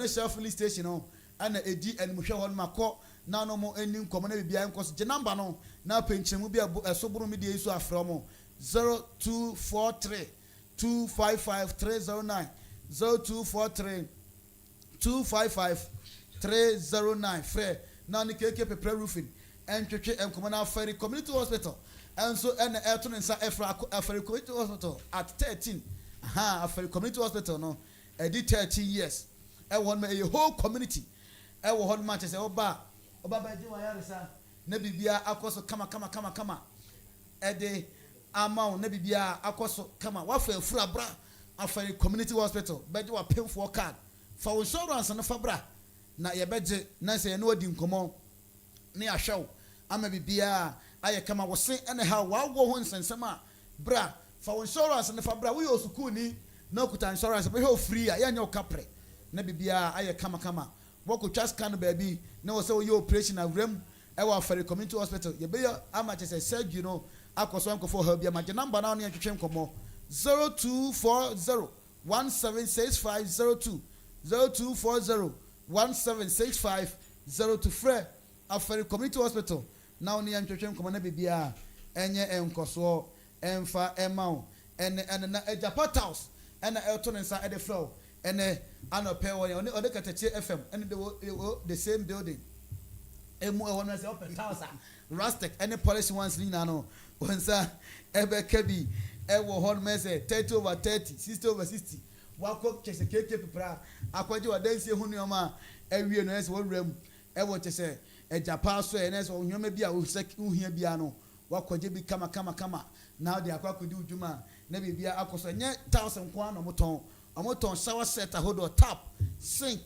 shell filling station no ana edi enmuhwe hon makọ na no mo eni nkomo na bibia nkoso je number no na penchemu bia esoburu me die isu afro mo 0243 255 309 0243 255 309 free na ni keke prepare roofing and twetwe enkomo na afari community hospital and so and eto nsa afari community hospital at 13 afari community hospital no edi 30 years e won me a whole community e wo hon match say oba ba ji wa yaresa na bibia akoso kama e de amount na bibia akoso kama wa fa afura bra afari community hospital be ji wa pay for card for insurance na fabra na ye beje na say no odi nkomo na ya hwew ama bibia aye kama wo se ene ha wa wo ho nsensema bra for insurance na fabra wo yo school ni na okuta insurance be ho free ya nya okapre na bibia aye kama woko twa scan baby na wo se wo yo operation awram e wa afari community hospital ye be ama chese surgery no akoso nkofo ha bia ma je number na no twetwe nkomo 0240 176502 0240 176502 free afari community hospital now ni antwetwe nkomo na bibia enye enkoso emfa emao ene na Ejaport house ena elton nsa e de flow ene anope wo ode Katakyiefm ene the same building emu e wona se open house rustic ene polish ones ni na no wonsa ebe kabi e wo hon mese 30/30 60/60 wako chese keke pepra akwaje wadansie hu nioma ewie no ese wo wram e wo chese Ejaport so ene so nyoma bia wo hia bia no wakwaje bi kama now they akwakudu uduma na bibia akoso nye 1000 kwa no moton shower set ahodo tap sink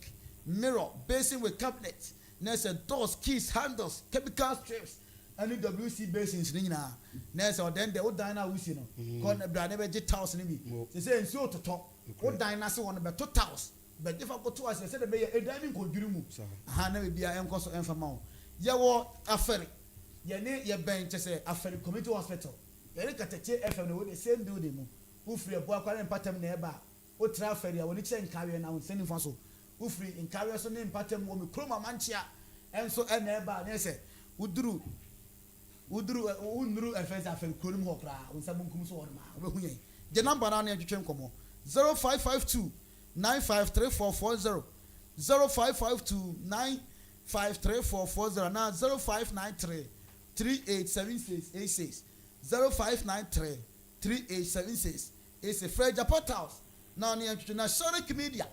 mirror basin with cabinet na say doors keys handles chemical strips and WC basins ni nyina na say then the odan na wusi no ko na bra na be 1000 ni bi say nsi ototo odan na se won be 2000 but if I go to us say the be edan ni kodwiri mu ha na bibia enkoso enfama wo ye wo afere ye ne ye ben say afere community hospital ye ne Katakyiefm no the same building mu ufri ebo akwa ne patam na eba o transfer ya woni che nkawe na wonseni fa so ufri nkawe so ne patam wo me kroma manchia enso na eba na se uduru unuru efensa afem kronum ho kra wonsa bunkum so wonma obehuye je number na na twetwe nkomo 0552 953440 0552 953440 na 0593 387686 0593 3876 is a free Ejaport house now near international media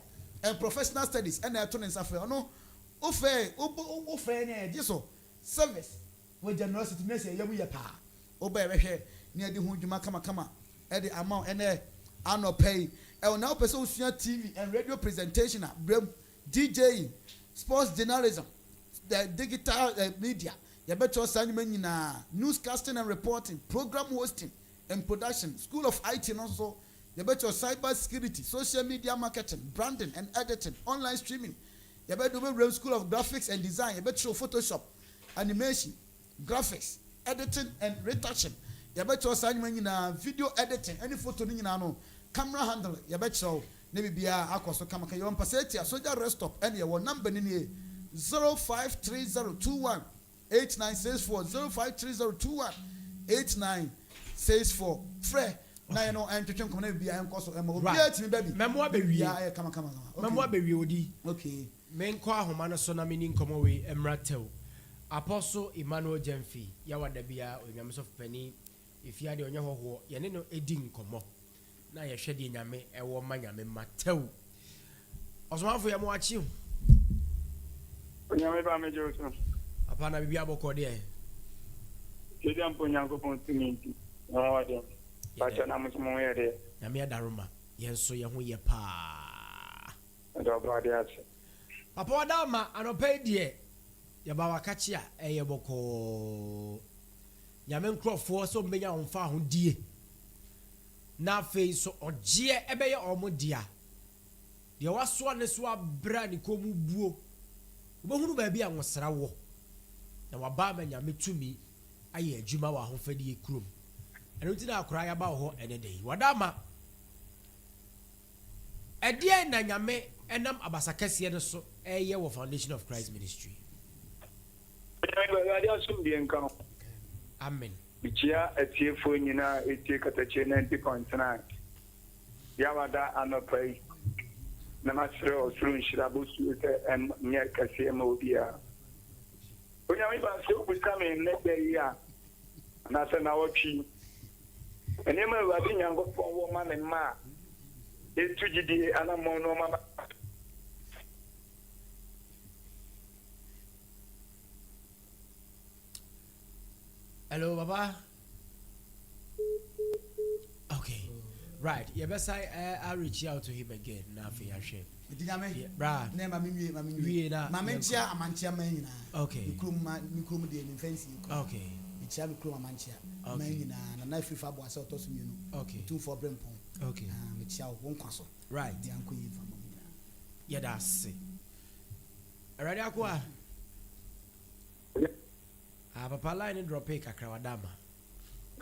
and professional studies and electronics affair no ofe ne jiso service with generosity na say yamu ye pa oba ehwe ne de hu dwuma kama e the amount ene anopay e na person usua TV and radio presentation DJ sports journalism the digital media you better sanyuma nyina newscasting and reporting program hosting and production school of IT and also you better cyber security social media marketing branding and editing online streaming you better do school of graphics and design you better Photoshop animation graphics editing and retouching you better sanyuma nyina video editing any photo nyina no camera handle you better ne bibia akoso kama ka yon passetia soldier rest stop and your number ni 053021 8964 053021 8964 frɛ na you know antwetwe nkomo na bia enkoso ema obi atimi baby memo abewie ya kama memo abewie odi okay menko ahoma no so na meni nkomo we emratew apostle Emmanuel Jemfi ya wada bia onyameso fani ifia de onye hoho ye ne no edi nkomo na ye hwede nyame ewo manyame matew osomafo ye mo achi onyame ba meje so Papa na bibi aboko de. Kedi ampo nyango pontinti. Oh de. Bacha na musumo yede. Nyame adaroma. Yenso ye ho ye pa. Do body ase. Papa wadama anope de. Ya ba wakachi a eye boko. Nyame nkrofo so mbenya onfa ho die. Na fe so ogie ebeye omodia. De waso ne so abra ni komu buo. Obohunu ba bia nwosra wo. Na waba ma nyame tumi aye adwuma wa ahofadie kurom. Eno ti na akora ya ba ho enedei. Wadama edie na nyame enam abasakase ne so eye wo Foundation of Christ Ministry. Amen. Bichia etiefo nyina etie Katakyiefm 90.9. Yawada anopai. Na masre osuru nshirabu suite nye kase ma obia. Onya mi ba se obuska me nebe ya. Na se na wotwi. Ene ma wadi nyango fo wo ma ne ma. Etujidi anamo no ma. Hello, Baba. Okay, right. You better I'll reach out to him again. Now for your share. Bra. Name mami na. Mamentia amantia manyina. Okay. Mikrum de fancy. Okay. Icha mikrum amantia. Manyina na na fifa bo asa otoso mienu. Okay. 2 for brempon. Okay. Micha won kwaso. Right. Di anko yi fa mami na. Yeah, that's it. Already akwa. Papa line drop a kakra wadama.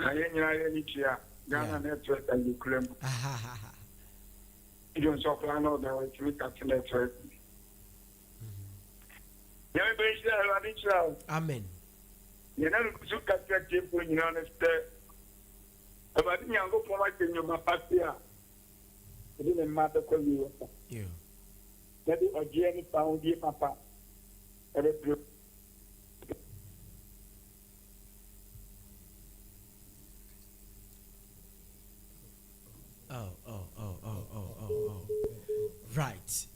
Aye nyina ye nitia. Ghana network and Ukraine. You don't so plan out the way to look at the network. Amen. You know, look at that tip when you understand. About the young for my thing, my papia. It didn't matter for you. You. That is a Jenny found dear papa. Oh. Right.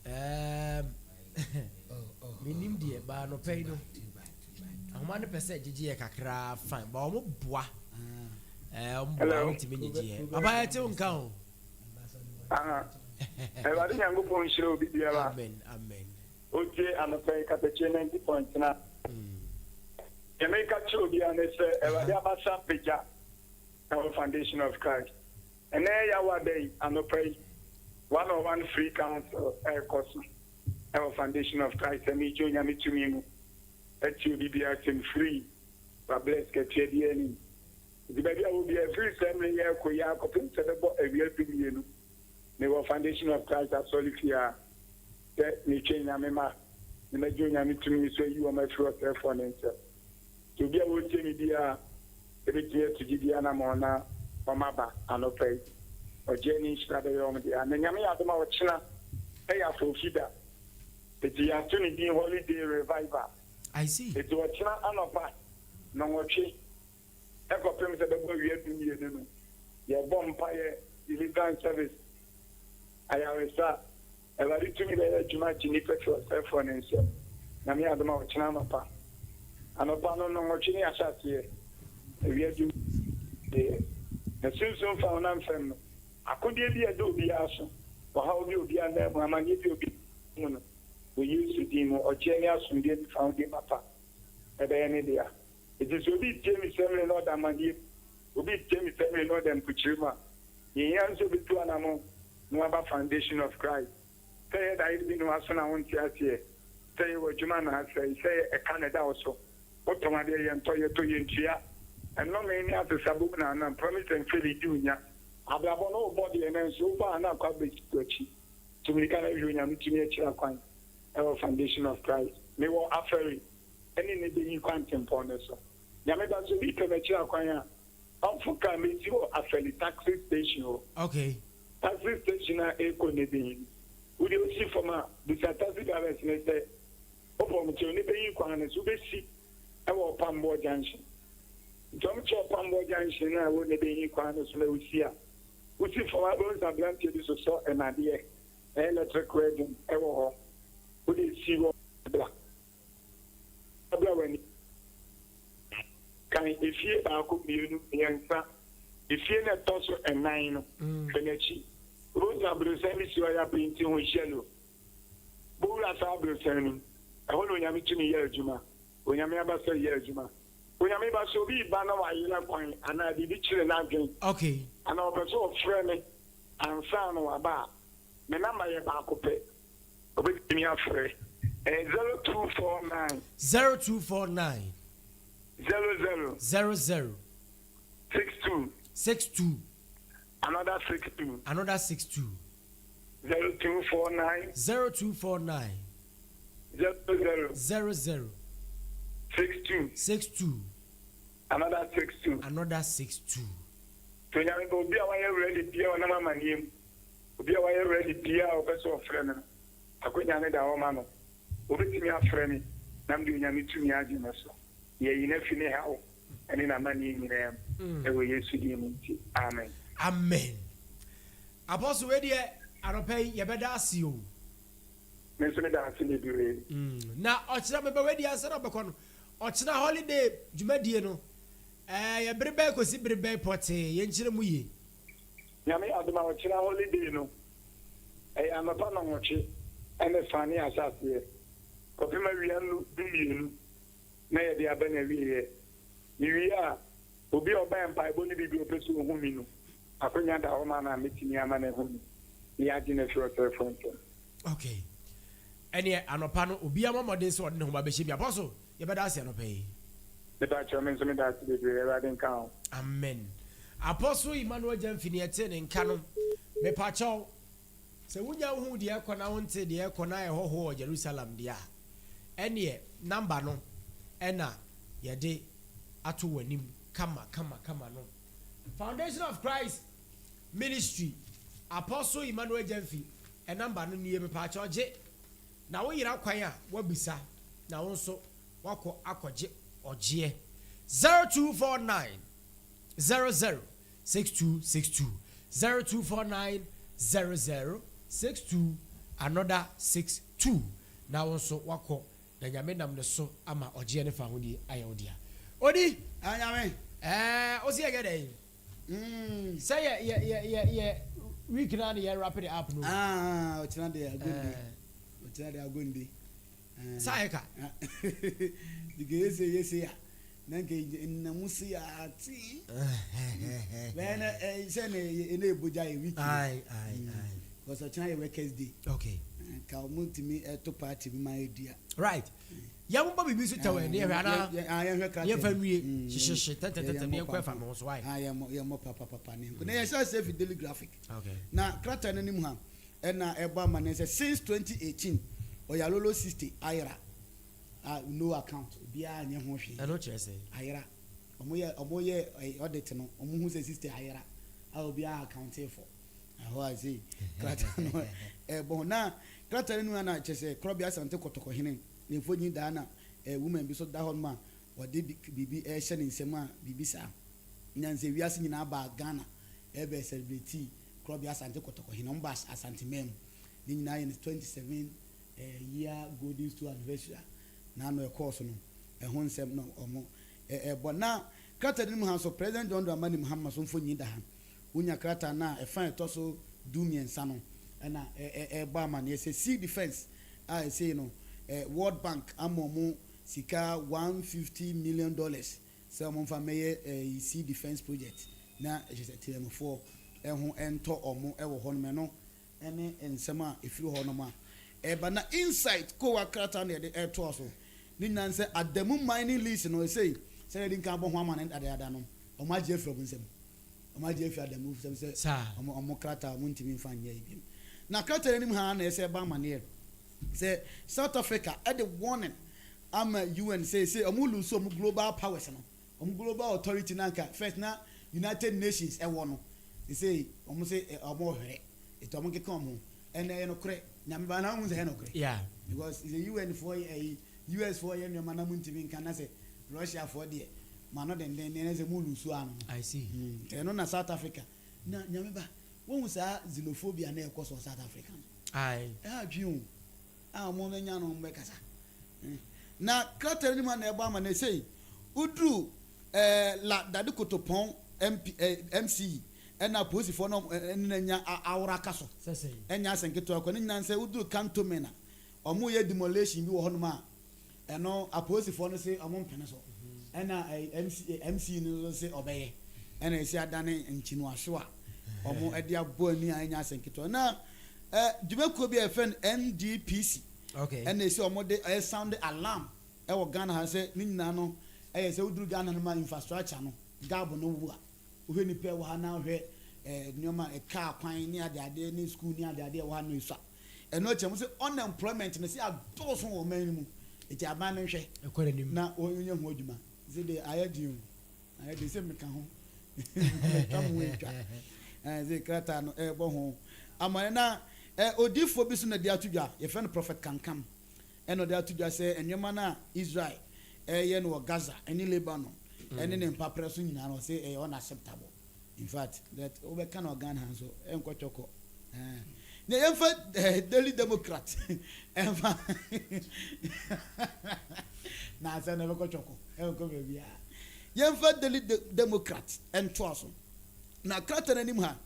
Minim die ba no pay no. Amane pese gigi kakra fine. Ba omo boa. Omo ntimi gigi. Baba ya te unka ho. Everybody yango pon show bi dia ba. Amen. Oje anope Katakyiefm 90.9. Jamaica show bi ane se everybody abasa peja. Our Foundation of Christ. And there you are day and pray 101 free council course. Our Foundation of Christ and me join me to me at you be free. But bless get you the baby will be a free family here for Yakob a real billion. The Foundation of Christ are solid here. Let me change my mema. The major me to me so you are my first phone answer. To be able to me dear every year to Gideana Mona. Omaba anope ojeni shirabe yomde anyame adoma ochina eya fofida eti ya tuni di holiday revival. I see Eti ochina anopa no wochi ekopem se bebo wie dumie nenu ye bompa ye deliverance service ayawesa every tumi be juma jini petrol phone nse na me adoma ochina anopa no wochi ni asase wie dumie the Susan found them from I could be a do be aso, or how you be under Mamma give you be. We used to demo or genius from the found him apart. At the end of the year. It is will be Jamie Samuel Lord Amadi, will be Jamie Samuel Lord and Puchima. The answer be to an Noaba Foundation of Christ. Say that I didn't want to want to here. Say what Jumana say a Canada also. What Tomadi and Toyo to Yentia. And no many other Sabuna and promise and Philly Junior. Abrabono body and then so far and now public to make a union to me our Foundation of Christ. May we offer any need quantum upon us. Yameda to be a choir. Amfuka meet you after the taxi station. Okay. Taxi station are echo needing. Would you see from a taxi drivers and say, Open to any quantity to be see our Pambo Junction. Don't chop Pambo Junction, I wouldn't be equal so we see. We see for our bones and blanket is so an idea. Electric wedding, ever. Would you see what black? efie baako mienu yensa efie na toso enan no fenechi rosa brosemi si oya printing ho shelo bura sa brosemi ehon onyame tumi ye adwuma onyame abasa ye adwuma onyame ba so bi ba na wa yela kwan ana bibi kire na adwen okay ana obeso ofre me ansa no aba me number ye baako pe obetimi afre 0249 0249 00 62 another 62 0249 00 62 another 62 to nyame go bia wa ye ready bia na mama nim bia wa ye ready bia obeso ofre me akonya ne da wo ma no obetimi afre me nam de nyame tumi age me so ye yina fini hawo ene na mani nyina ewe Yesu di munti amen apostle we de anopai ye beda ase o me so me da ase le dire na ochira me be we de ase na bekọ no ochira holiday djumadie no ye brebe kosi brebe pote ye nchire mu ye nyame aduma ochira holiday no amapa na ngochi ene fani asase ko pema wianu dumienu na ye de abana wiye niwia obi oba empire boni bibi opesu hu minu akonya da o ma na metini ama na hu ni agi na firo telephone okay ene anopa no obi amamode so odne ho ba be hye apostle ye beda ase anopa yi the batch men so me da ase be radin kan amen apostle Emmanuel Jamfini ete ne nka no me pacho se wunya hu de ekona wonte de ekona ehoho Jerusalem dia ene number no ena ye de ato wanim kama no Foundation of Christ Ministry Apostle Emmanuel Jamfi e number no nie me pacho oje na wo yira kwan a wabisa na wo nso wako akoje oje 0249 00 6262 0249 00 62 another 62 na wo nso wako na nyame nam ne so ama oje ne fa hodi ayodia odi anyame osi agede say yeah week na ye rapid up no ochina de agondi saika digese yesi ya nanke na musi ati bena se ne eboja e week ai because ochina ye workers day okay ka omutimi to party bi ma edia right ya mo bibi so tawe ne hwe ana ye fa nwie hihye tete ne kwa fa mo so why ye mo papa ne ko na ye say daily graphic okay na krata na nim ha na eba ma ne say since 2018 oyalolo 60 ayra no account bia anye ho hwe e no chere say ayra omoye audit no omo hu say 60 ayra bia account for how I say krata no bon na krata no na che say krobia sante kotoko hene ne fonyi da na woman bi so da hon ma wode bibi hye ne nsem a bibi sa nyanse wiase nyina ba Ghana be celebrity krobia sante kotoko hene mba asante mem ni nyina in 27 year golden to anniversary na no course no ho nsem no omo bo na krata ni mu ha so president John Dramani Muhammad so fonyi da ha unya krata na fan to so dumiensa no na ba ma na say sea defense I say no World Bank amomo sika $150 million so mo fa meye sea defense project na je say TM4 ho ento omo wo ho no me no ene ensema efiri ho no ma ba na insight ko wa krata na de to so ni nan say adamu mining lease no say din kan bo ho ama na ada no o ma je from nsem o ma je fi adamu say omo krata mo ntimi fa nya ibi na krata ni mu ha na say ba ma na say South Africa at the warning UN say omu lose omu global powers no omu global authority nanka first na United Nations e wono they say omu say omu hwere it omu ke come ene no kre nyame ba na hu say no kre yeah because is a UN for a US for ye nyama na muntimi nka na say Russia for there mano den say mu lose anu I see eno na South Africa na nyame ba won sa xenophobia na e koso South Africa ai adwun mo nya no mbekasa na krata ni ma na eba ma na sei udru la dade kotopon MC ɛna polisifoɔ no ɛnanya awora kaso ɛnya asɛnketo akɔ ne nyinaa sɛ wodu cantonment a ɔmo yɛ demolition bi wɔ hɔnom a ɛno apolisifoɔ no sɛ ɔmo mpene so ɛna MC no sɛ ɔbɛyɛ ɛna esi adane nkyinu ahwe a ɔmo ɛde abɔ ani a ɛnya asɛnketo na dwumakuo bi a yɛfrɛ no NDPC ɛna esi ɔmo de ɛyɛ sound alarm ɛwɔ Ghana ha sɛ ne nyinaa no ɛyɛ sɛ woduru Ghana no ma infrastructure no gabo no wu a wohwɛ nipa wɔ ha na wohwɛ nneɛma ɛka kwan ne adeade ne school ne adeade wɔ ha no esua ɛno kyɛm sɛ unemployment no sɛ adɔɔso wɔ ɔman no mu eti aban no hwɛ na onye ho adwuma sɛ de ayɛ di sɛ meka ho meka mo etwa sɛ krata no ɛbɔ ho amane na odifo bi so na de atodwa yɛfrɛ no prophet kankam ɛna de atodwa sɛ nneɛma na Israel ɛyɛ no wɔ Gaza ɛne Lebanon ɛne ne mpaprɛ so nyinaa no sɛ ɛyɛ unacceptable in fact that obɛka na Ghana so ɛnkɔtɔkɔ na yɛmfa Daily Democrat ɛmfa na asɛ na bɛkɔtɔkɔ ɛnkɔ baabi a yɛmfa Daily Democrat ɛntoa so na krata n'anim ha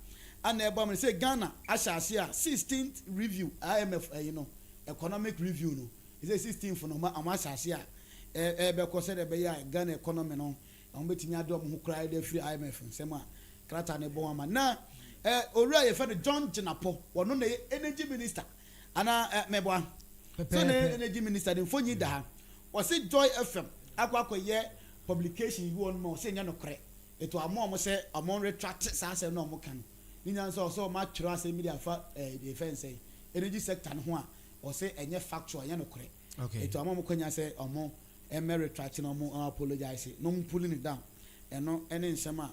ana ɛbɔ me sɛ Ghana ahyɛ ase a 16th review IMF economic review no is 16th no ma ahyɛ ase a ɛbɛkɔ sɛ de bɛyɛ a Ghana economy no ɔmo betumi ade ɔmo ho kura de free IMF nsɛm a krata ne bɔ ama na owura yɛfɛ no John Jinapo wɔno na energy minister ana mɛboa so na energy minister de mfonyi da ha wɔse Joy FM akɔyɛ publication bi wɔn ma wɔse nya no korɛ eto amo ɔmo sɛ ɔmo retract saa sɛ no ɔmo kan ni nya nso ɔso ɔmo atwerɛ asɛ media fa defense energy sector no ho a ɔse ɛnyɛ factual ɛnyɛ no korɛ eto amo ɔmo konya sɛ ɔmo retract no ɔmo apologize no ɔmo pulling it down ɛno ɛne nsɛm a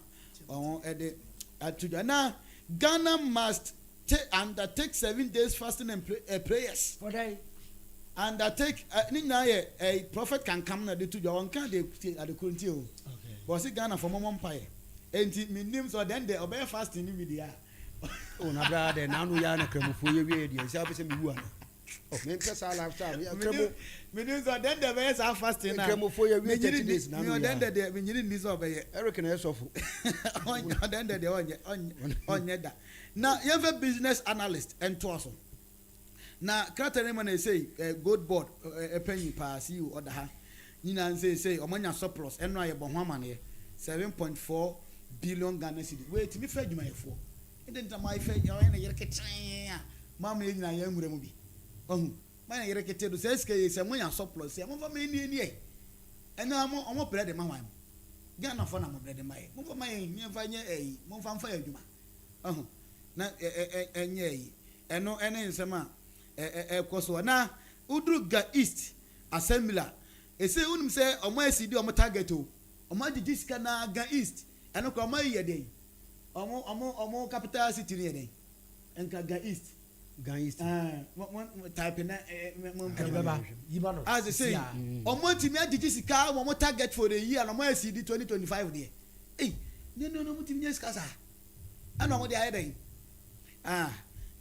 ɔmo ɛde atudwa na Ghana must undertake 7 days fasting and prayers. For that, undertake ni na yɛ a prophet can come na de to your kan de ade konti o. Okay. But see Ghana for mom empire. Enti minim so then the obey fasting ni media. Oh na bra de na no ya na kramofo ye wie de say be say me wu ana. Oh me pesa lifestyle ya kramo. Minim so then the be say fasting na. Kramofo ye wie 30 days na no. Me then the me nyiri ni so obey. Eric na esofo. On then the onye da. Na yɛmfa business analyst ɛnto aso na krata ne ma na say gold board ɛpanyi pa CEO ɔda ha nyina say ɔmanya surplus ɛno ayɛ bɔ ho amane 7.4 billion Ghana cedi wait me fa adwumayɛfoɔ ɛde ntama ifa yɛ na yɛrɛ ketɛn a mama yɛ nyina yɛ nwura mu bi ɔhu ma na yɛrɛ ketɛ do sɛ ska yɛ sɛ monya surplus yɛ momfa me ni ɛna ɔmo pere de ma hwan Ghana fo na mo pere de ma yɛ momfa ma yɛ nyɛmfa nyɛ momfa mfa yɛ adwuma ɔhu na enye yi eno ene nsema ekoso na udru Ga East assembly ese unum se omo asidi omo target o omo agigi sika na Ga East eno ko omo yɛ den omo capital city ne den enka Ga East type na mo baba yibano as they say omo timi agigi sika omo target for the year omo asidi 2025 there no mo timi sika sa ana omo de aye den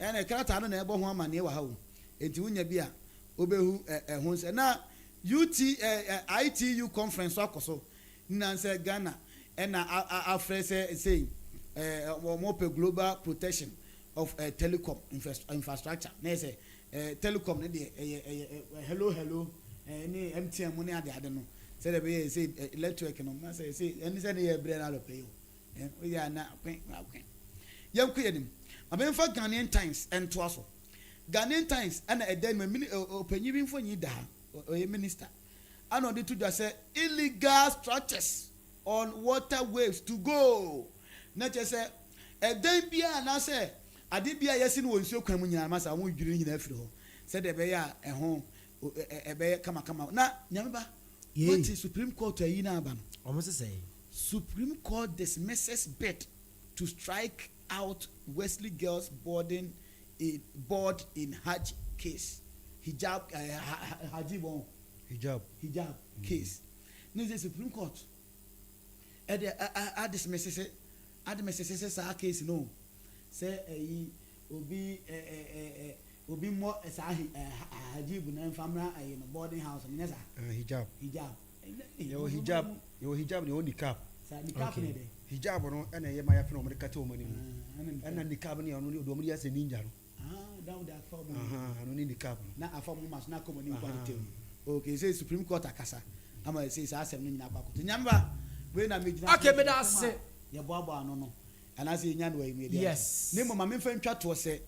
ene krata no na ebo ho amane wa ha o enti wunya bi a obehu ho se na ITU conference akoso na se Ghana ena afrese say more global protection of telecom infrastructure na say telecom ne de hello ni MTN mo ne ade no say be say electric no na say eni say ne ye bre na lo pay o ya na kwen yankuyenim abemfa Ghanaian Times and Twaso Ghanaian Times and a den opanyi bi mfonyi da oye minister and on the to just say illegal structures on waterways to go na just say a den bia na say ade bia yesi no wonsuo kwan mu nyina masa won dwiri nyina afiri ho say de be ya ho e be kama na nyameba what is Supreme Court ayi na aba no almost say Supreme Court dismisses bid to strike out Wesley girls board in Hajj case hijab case no the Supreme Court dismisses sa case no say obi more hajib na family boarding house hijab Your hijab the only cap. Okay. Hijab no and a my friend Kato money. And then the cabin only Dominia as a ninja. Down that form. I don't need the cap. Now I form must not come in quality. Okay, say Supreme Court Akasa. I'm going to say I said Nyamba. When I meet Okay, but that's it. Your Baba no. And as a young way, yes. Name my main friend chat to say,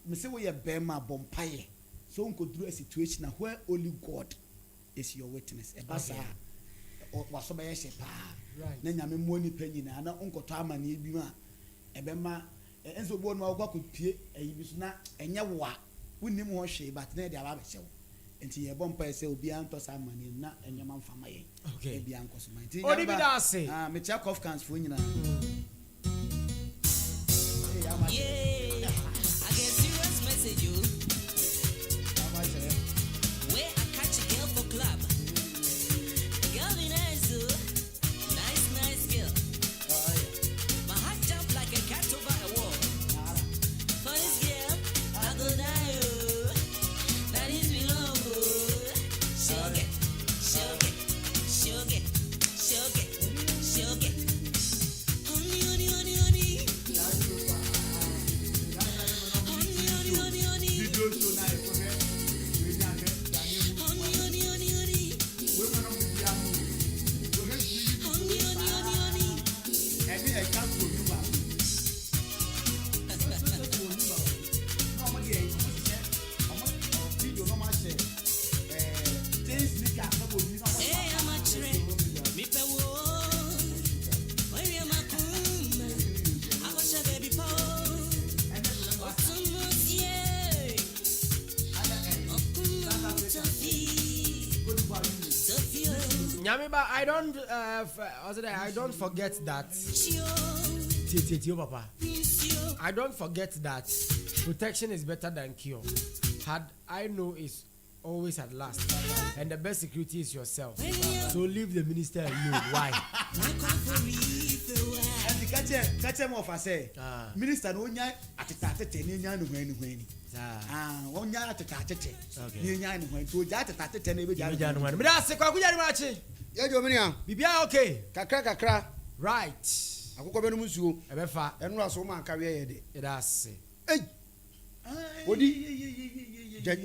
Mr. We are Bema Bompire. So we could do a situation where only God is your witness. A bassa or was so by shepa. Right. Then I'm a money penny and Uncle Tama need be a Bema. And so one more could pay a bisna and yawa. We need more Shay, but there they are show. Until your bumpire say, be unto some money, not and your mom for my. Okay, be uncle's mind. What did I say? Mechakov can't for you now. Yeah, I get serious message you. Where I catch a girl for club. Girl be nice, nice girl. My heart jump like a cat over a wall. For this girl, I go die. That is me love. She'll get. Honey. Nyamiba, I don't forget that. Papa. I don't forget that protection is better than cure. Had I know it's always at last, and the best security is yourself. So leave the minister alone. Why? Catch him off, I say. Minister, no nya at the tate, nya no when. One nya at the tate, nya no when to that at the tate, but that's a Katakyiefm. Yeah, Dominion. Bibia okay. Kakra. Right. I go to Musu. Ebefa. And was so man career. That's it. Hey. Odi.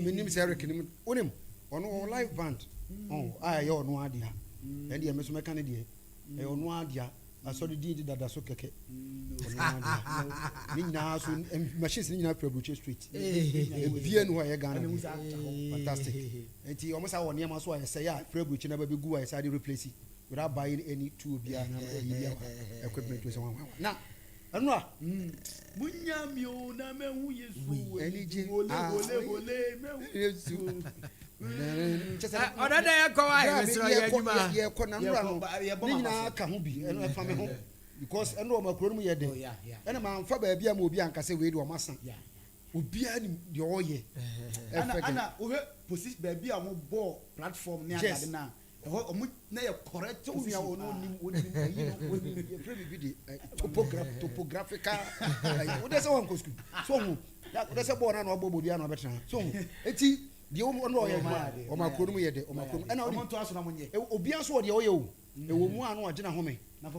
My name is Eric. Onim. On live band. Oh, I know no idea. And the Miss Mechanic. I know no idea. I saw the deed that that's okay. Nina soon machines in Prebuche Street. Bien where Ghan fantastic. And he almost our name as well. I say, Prebuche never be good. I decided to replace it without buying any two equipment to someone. Now, I know. Munyamio na me hu Yesu. Any because I know my chrome yet. And a man for baby and will be uncase way to Amansan. Will be the oil. Anna, position baby, I won't bore platform near now. Correct topographical. That's a one costume. So that's a born and Bobiano better. So it's the only or my chrome yet, or my chrome. And I want to ask someone yet. Obias or the oil. A woman or dinner home. Now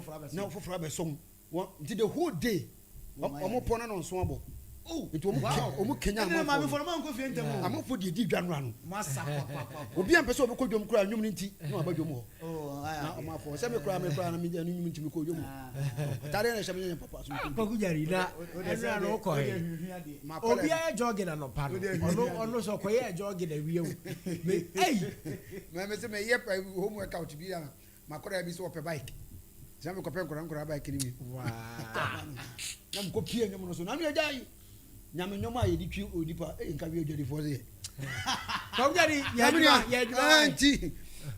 for Faber song. Did the whole day. Upon on Swambo. Oh, it will almost Kenya. I'm not for the deep run. Obian person could you cry unity. No, about you more. Oh, I am for semi crime and crime and to call you. Tarian Shaman Papa. My Obia jogging and no panel. Or no so quiet jogging a real. Hey, Mamma may yep, homework out to be my corner be so up a bike. Some compare bike. Wow. I'm copying them. I'm your die. Nyamenyoma yediku odipa enkawe odwadi for say come daddy yeah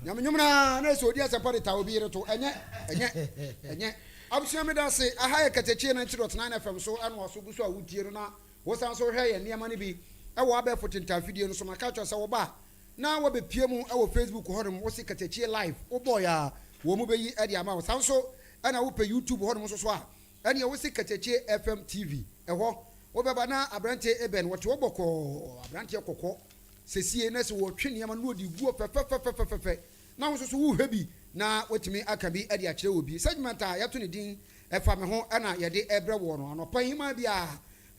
nyamenyoma na so Odiasempa de tawo bi reto enye abusua da say aha Katakyiefm 9.9 FM so anu so buso awudie no na wo san so hwe ye niam ne bi e wo aba fotinta video no so maka cho say wo ba na wo be pie mu e wo Facebook horom wo se Katakyiefm live wo boy a wo mu be yi e de ama wo san so ana wo pe YouTube horom so a ene wo se Katakyiefm TV e ho Obeba na abrante eben wote woboko abrante kokko sesie na se wo twe niam na odi guo pepepepepepe na wo so wo hwe bi na wetumi aka bi ade akyerɛ obi segment a yɛto ne din ɛfa me ho ana yɛde ɛbrɛ wɔ no anɔpa hima bia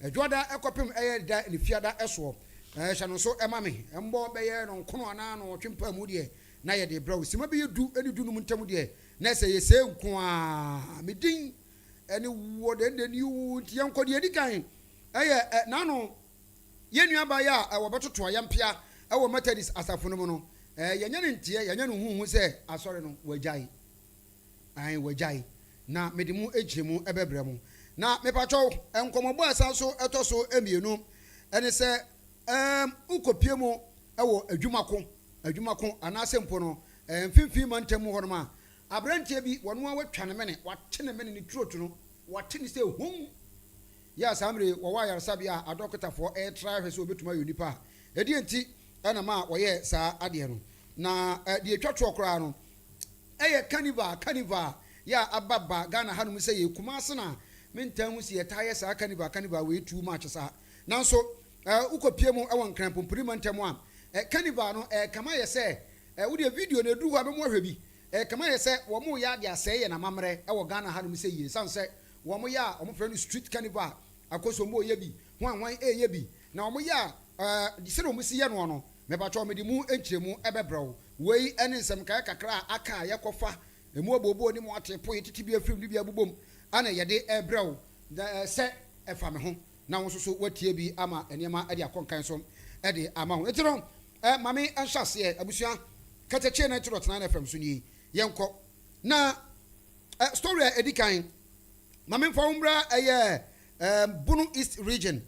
adwoda ɛkɔpem ɛyɛ da ne fiada ɛsoɔ ɛhyɛ no so ɛma me ɛmbɔ bɛyɛ no nkono ana no twempa mu deɛ na yɛde brɛ wo sima bɛyɛ du ɛne du no mu ntam deɛ na sɛ yɛsɛ nko a me din ɛne wɔ de ni wo tie nkɔ deɛ di kan ɛyɛ nano yɛnua ba yɛ a wɔbɛtoto ayɛmpia ɛwɔ Methodist asafo no mu no yɛnyɛ ne nteɛ yɛnyɛ no huhu sɛ asɔre no wagyae wagyae na mede mu agyire mu ɛbɛbrɛ mu na mepatwɔw nkɔmmɔbɔ asa so ɛtɔ so mmienu ɛne sɛ wokɔpie mu ɛwɔ adwumako anaasɛ mpo no mfimfini ma ntam hɔ nom a aberanteɛ bi wɔno a watwa ne mene wate ne mene ne turoto no wate ne sɛ hum yɛ saa mmere wɔwɔ ayaresabea a adɔkotafoɔ ɛtra hwɛ sɛ wɔbɛtumi ayɛ nipa a ɛdeɛ nti ɛna ma wɔyɛ saa adeɛ no na deɛ atwa toɔ koraa no ɛyɛ carnival yɛ ababa Ghana hanom sɛ yɛ Kumase na mentam hu si yɛtaa yɛ saa carnival wɔ too much saa nanso wokɔpie mu ɛwɔ nkranpompiri ma ntam a carnival no kama yɛ sɛ wode video na ɛduru hɔ a bɛmu ahwɛ bi kama yɛ sɛ wɔn yɛ ade asɛe yɛ namammerɛ ɛwɔ Ghana hanom sɛ yie san sɛ wɔn yɛ a wɔn frɛ no street carnival akɔso mo yɛ bi hwan ɛyɛ bi na wɔn yɛ a sɛ wɔn si yɛ no mɛbatɔ mede mu nkyerɛ mu ɛbɛbrɛw wei ɛne nsɛm kae kakra a aka a yɛkɔfa emu abobo ne mu ate po titi bi afirim bi abobom ana yɛde ɛbrɛw sɛ ɛfa me ho na wo nso so watie bi ama nneɛma ɛde akɔnkan so ɛde ama ho eti no mame ɛnhyɛ aseɛ abusua Katakyiefm 90.9 FM so nie yɛnkɔ na story a ɛdi kan mame mfa wombra ɛyɛ Bunu East region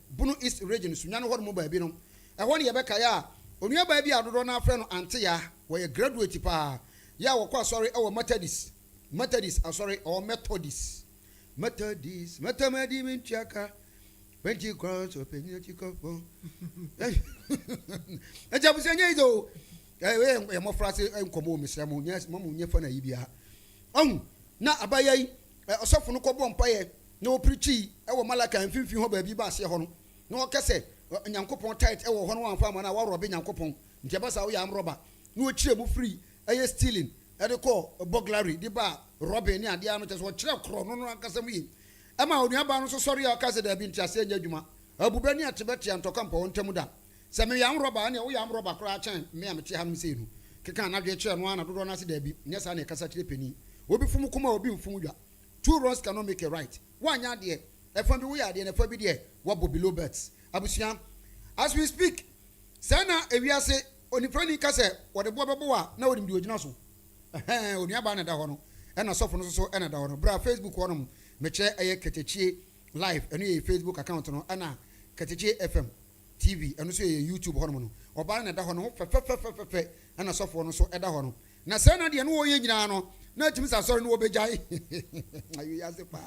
sunya no hɔ no mu baabi no ɛhɔ ne yɛbɛka yɛ a onua baabi a dodo na afrɛ no anteya wɔyɛ graduate pa ya wɔkɔ asɔre ɛwɔ Methodist asɔre ɔwɔ Methodist matamadi mintiaka Wendy cross open chikofo eja busia nye izo e mo frase enkomo mesra mo nya mo nya fa na yibia na abaya yi osofo no kɔbɔ mpaye na oprichi ɛwɔ Malaka mfimfin hɔ baabi ba ase hɔ no na ɔkɛsɛ nyankopɔn tight ɛwɔ hɔ no wanfa ma na warɔbe nyankopɔn ntia basa wo ya amroba na okyire mu free ɛyɛ stealing ɛde kɔ burglary de ba robin ne ade ano kyɛ so ɔkyerɛ korɔ no ankasa mu yi ɛma onuaba no so sɔre a ɔkasa da bi ntiase nya adwuma abubani atebɛte antɔka mpa wɔntɛm da sɛ me yam roba ne wo yam roba kora kyɛn me am te ha no sei no keka na dwe kyerɛ no ana dodo na se da bi nyɛ saa ne kasa kyerɛ pani obi fum kuma obi mfum dwa two wrongs cannot make a right wanya de ɛfa bi wo yɛ ade na ɛfa bi de wabo below bets abusua as we speak sana ewiase onifrani kasa wɔde bo bɛbo a na wɔde mdi ogyina so onuaba na da hɔ no ɛna sɔfo no so ɛna da hɔ no bra Facebook hɔ no mekyerɛ ɛyɛ Katakyiefm live ɛno yɛ Facebook account no ɛna Katakyiefm TV ɛno so yɛ YouTube hɔ no ɔbaa na da hɔ no fɛfɛfɛfɛfɛ ɛna sɔfo no so ɛda hɔ no na sɛ na deɛ no wɔyɛ nyinaa no na timi sa sɔre no wɔbɛgyae ayo yase pa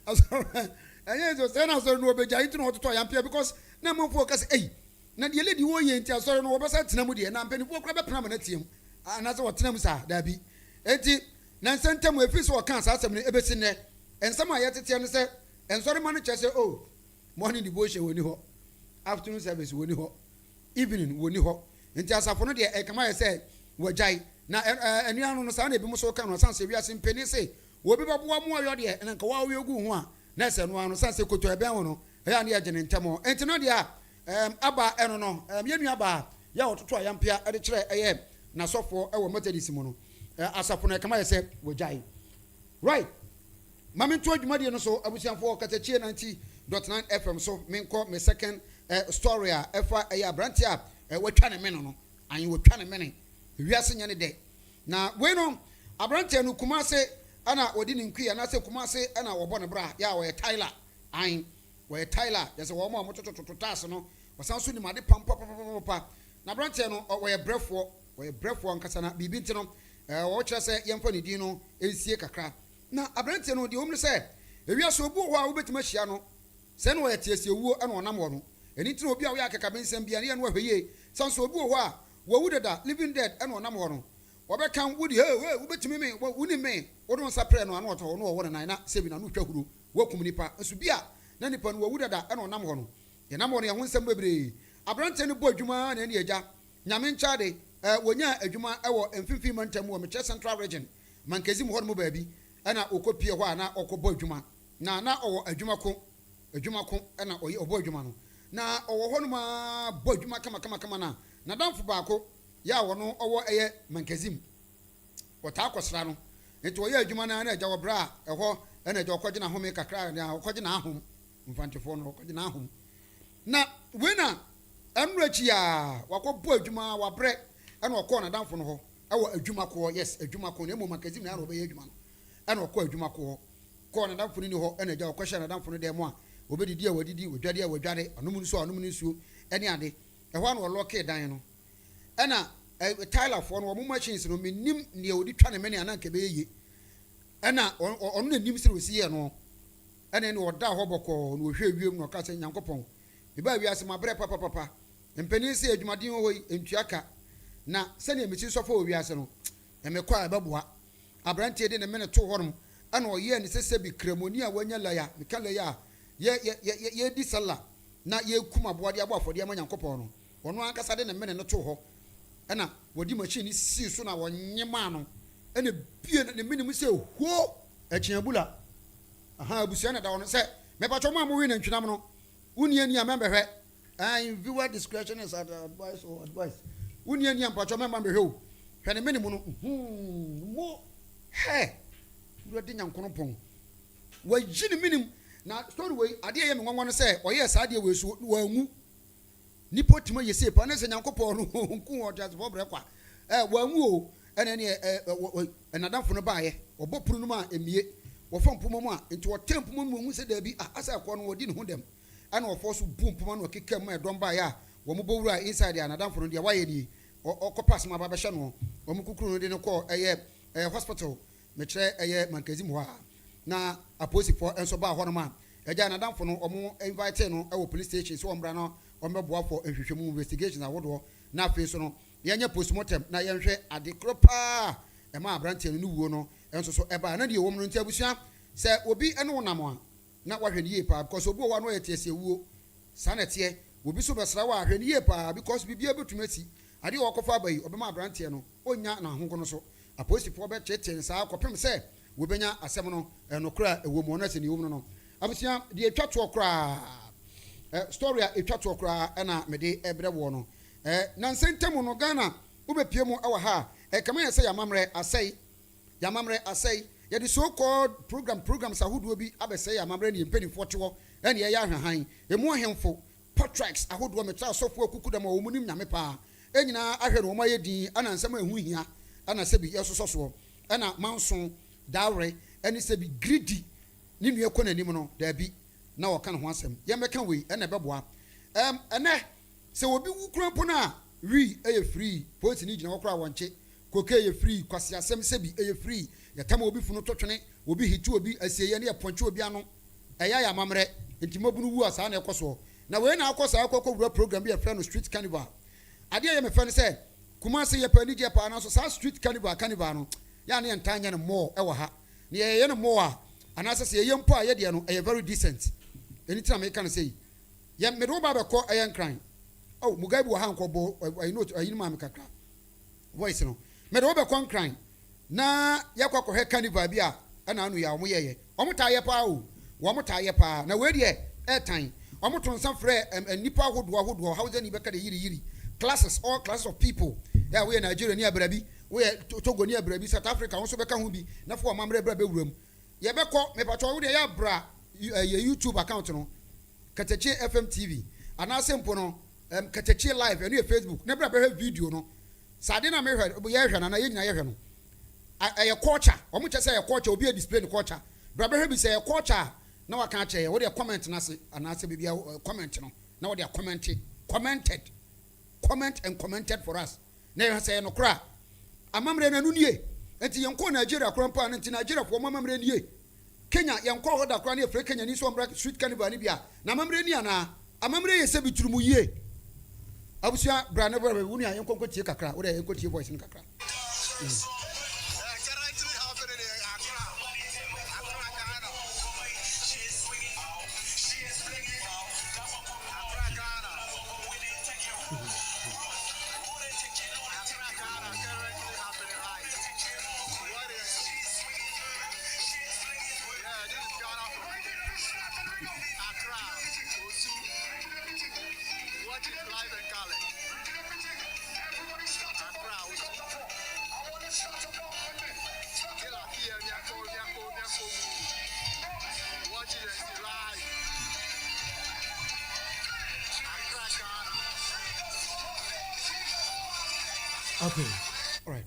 asɔre ɛyɛ so sɛ na sɔre no wɔbɛgyae nti na ɔtotɔ yampia because na mɔfo ka sɛ ei na deɛ lady wɔyɛ nti asɔre no wɔbɛsa tena mu deɛ na mpanifoɔ kora bɛpena ma na tiam ana sɛ wɔtena mu saa daabi enti na nsɛntɛm efi sɛ wɔka saa asɛm no ebesi nnɛ ensam a yɛtetea no sɛ ensɔre ma no kyɛ sɛ oh morning devotion woni hɔ afternoon service woni hɔ evening woni hɔ nti asafo no deɛ ɛkama yɛ sɛ wɔgyae na anuano no saa na ebi mo so ka no sanse wiase mpeni se wobi bɛboa mo ayɔ deɛ na nka wa wo gu ho a na sɛ no ano sanse koto ɛbɛn ho no ɛyɛ ne yɛgye ne ntɛm enti no deɛ aba ɛno no yɛnu aba ya wɔtoto ayampia ɛde kyerɛ ɛyɛ na sɔfo ɛwɔ Methodist mu no asafo no ɛkama yɛ sɛ wɔgyae right mame to adwumadie no so abusianfo Katakyiefm 90.9 FM so menkɔ me second story a ɛfa ɛyɛ abrante a wɔtwa ne mene no anyi wɔtwa ne mene wiase nya ne de na we no abrante no Kumase ana wɔdi ne nkui ana sɛ Kumase ana wɔbɔ ne bra ya wɔyɛ Tyler an wɔyɛ Tyler yɛsɛ wɔn ma motototo tas no wɔsan so ni made pam na abrante no wɔyɛ brɛfoɔ nkasa na bibi nti no wɔkyerɛ sɛ yɛmfa ne din no ensie kakra na abrante no de omre sɛ ewiase obu hɔ a wobɛtuma hyia no sɛ no wɔyɛ tiesie wuo ana ɔnam wɔ no eni tiri obi a wɔyɛ akeka bensɛm bia ne yɛ no ahweye sanso obi hɔ a wɔwu dada living dead ana ɔnam wɔ no wɔbɛkan wudi hey wobɛtumi me wuni me wodon sapre no ana ɔtɔ no wɔ na na sebi na no twa huru wɔkum nipa nso bia na nipa no wɔwu dada ana ɔnam hɔ no yɛnam wɔ no yɛ ho nsɛm bebree abrante no bɔ adwuma na ne agya nyame nkyade wonya adwuma ɛwɔ mfimfini mantam wɔ mekyɛ central region mankezim hɔ no mu baabi ɛna okɔpie hɔ a na ɔkɔbɔ adwuma na ɔwɔ adwuma ko ɛna ɔbɔ adwuma no na ɔwɔ hɔ no ma bɔ adwuma kama na nadamfo baako yɛ a wɔno ɔwɔ ɛyɛ mankezim wɔtaa kɔsra no nti ɔyɛ adwuma no na agya wɔ berɛ a ɛhɔ ɛna agya ɔkɔgye n'ahome kakra na ɔkɔgye n'ahom mfantefoɔ no ɔkɔgye n'ahom na wei na ɛno akyi a wakɔbɔ adwuma wabrɛ ɛna ɔkɔɔ nadamfo no hɔ ɛwɔ adwuma kɔɔ yes adwuma kɔɔ na emu mankezim na ɔbɛyɛ adwuma no ɛna ɔkɔɔ adwuma kɔɔ kɔɔ nadamfo no ni hɔ ɛna agya ɔkɔhyɛ nadamfo no dɛm a obɛdidi a wadidi odwade a wadwade anom nsuo ɛne ade ɛhɔ na ɔlɔkee dan no ɛna tylerfoɔ no wɔn machines no menim nea odi twa ne mene anan ka bɛyɛ yie ɛna ɔno na nim sɛ osi yɛ no ɛna ne ɔda hɔ bɔkɔɔ na ɔhwɛ wiem na ɔka sɛ nyankopɔn meba wiase mabrɛ papapapa mpanin sɛ adwumaden hɔ yi ntua ka na sɛnea mesi sɔfo wɔ wiase no ɛmɛkɔ a ɛbɛboa aberanteɛ de ne mene to hɔ nom ɛna ɔyɛɛ ne sɛ bi kremoni a wanya laya meka laya a yɛdi sala na yɛkum aboade abɔ afɔdeɛ ma nyankopɔn no ɔno ankasa de ne mene no to hɔ ɛna wɔdi machine sii so na wɔnyemaa no ɛna bie ne mene mu sɛ huo akyiabula abusua na da ɔno sɛ mɛpatwɔ ma mowe na ntwinam no woniani a mɛmbɛhwɛ viewer discretion is advice or advice woniani a mpatwɔ mɛmba mbɛhwɛ o hwɛ ne mene mu no mo hɛ wurade nyankono pɔn wɔgyi ne menem na story wei adeɛ yɛ me nwanwa no sɛ ɔyɛ saa adeɛ wei so wangu nipa tuma yɛ sɛ pa ne sɛ nyankopɔn no nku wɔ jasefo brɛ kwa wangu o ɛna ne ɛnadamfo no baayɛ ɔbɔ puru no mu a emie wɔfa mpoma mu a nti wɔtɛ mpoma mu hu sɛ daabi asa ɛkɔ no wɔdi ne ho dɛm ɛna wɔfɔ so bu mpoma no ɔkeka mu ɛdɔm baayɛ a wɔn bɔ wura inside anadamfo no deɛ wayɛ nie ɔkɔ pass ma babɛhyɛ no wɔn kukuru no de no kɔ ɛyɛ hospital mekyerɛ ɛyɛ mankezim hɔ a na aposifoɔ nso baa hɔ nom a ɛgya anadamfo no wɔn invite no ɛwɔ police station so wɔn bra no wɔn bɛboa for nhwehwɛmu investigation ahodoɔ na afei so no yɛnyɛ postmortem na yɛnhwɛ ade koro paa ɛma aberanteɛ no wuo no nso so ɛbaa na deɛ wɔn no nti abusua sɛ obi ne wɔn nam a na wahwɛ ne yie paa because obi wɔ hɔ no yɛ tie sɛ wuo saa na ɛteɛ obi so bɛsra wɔ ahwɛ ne yie paa because biribiara bɛtumi asi adeɛ wɔkɔfa aba yi ɔbɛma aberanteɛ no ɔnya n'ahonko no so apolisifoɔ bɛkyerɛkyerɛ saa kɔpem sɛ wɔbɛnya asɛm no ɛnokora ɛwɔ mu ɔno sɛ ne wɔm no abusua deɛ ɛtwa toɔ koraa story a ɛtwa toɔ koraa ɛna mede ɛbrɛ wɔ no nansa ntam no Ghana wobɛpie mu ɛwɔ ha kama yɛ sɛ yɛamammerɛ asɛe yɛde so called programs ahodoɔ bi abɛsɛe amammerɛ ne yɛmpanimfoɔ te hɔ ɛne yɛyɛ ahwɛhan ɛmu ahemfo portraits ahodoɔ metra asɔfoɔ kuku dam a wɔ mu nim nyame paa ɛnyinaa ahwɛ no wɔma yɛ din ana nsɛm a ɛho hia ana sɛ bi yɛsosɔ soɔ ɛna manso Dawuro ɛne sɛ bi greedy ne nua kɔ n'anim no daabi na wɔka ne ho asɛm yɛmɛka wei ɛna ɛbɛboa ɛnɛ sɛ obi wu kura mpo no a wi ɛyɛ free polisi ne gyina hɔ koraa wɔnkye koke ɛyɛ free kwasi asɛm sɛ bi ɛyɛ free yɛtama obi funu totwene obi hiti obi asieyɛ ne yɛpɔnkye obi ano ɛyɛ amammerɛ nti mabunu wu a saa na ɛkɔ soɔ na wei na akɔ saa akɔkɔ wura program bi yɛfrɛ no street carnival adeɛ yɛ mefɛ no sɛ Kumasi yɛ pɛ ni gye paa na so saa street carnival no ya ne yɛntaa nyɛ no mall ɛwɔ ha ne yɛyɛ no mall a anaasɛ sɛ yɛyɛ mpo a yɛdeɛ no ɛyɛ very decent ɛni tina meka no sɛ yi yɛ mede wo ba bɛkɔ ɛyɛ nkran mugai bi wɔ ha nkɔbɔ ayino maame kakra voice no mede wo bɛkɔ nkran na yɛkɔ akɔhwɛ carnival bi a ɛna ano yɛ a ɔmo yɛyɛ ɔmo taa yɛ paa o wɔmo taa yɛ paa na wei deɛ ɛɛtan ɔmo to nsa frɛ nipa ahodoɔ hausa ni bɛka de yiri classes all classes of people ya we Nigeria ni abrabi we Togo ni abrabi South Africa won so beka ho bi na fo mamre bra bewuram ye beko me patwa wo de ya bra YouTube account no Katakyiefm TV ana sempo no Katakyiefm live enu Facebook na bra behwe video no sade na me hwe ye hwe na ye nyina ye hwe no ye culture omo che say ye culture obi a display no culture bra behwe bi say ye culture na waka che ye wo de comment na se ana se bibia comment no na wo de comment and commented for us na yɛ sɛ no kora amamre na nu nie enti yɛnkɔ Nigeria kora mpa na enti Nigeria fo amamre nie Kenya yɛnkɔ hɔ da kora ne Africa Kenya ni so mbra street carnival ni bia na amamre ni ana amamre yɛ sɛ biturumu yie abusua bra ne bra wuni a yɛnkɔ tie kakra wo da yɛnkɔ tie voice ni kakra Okay. All right.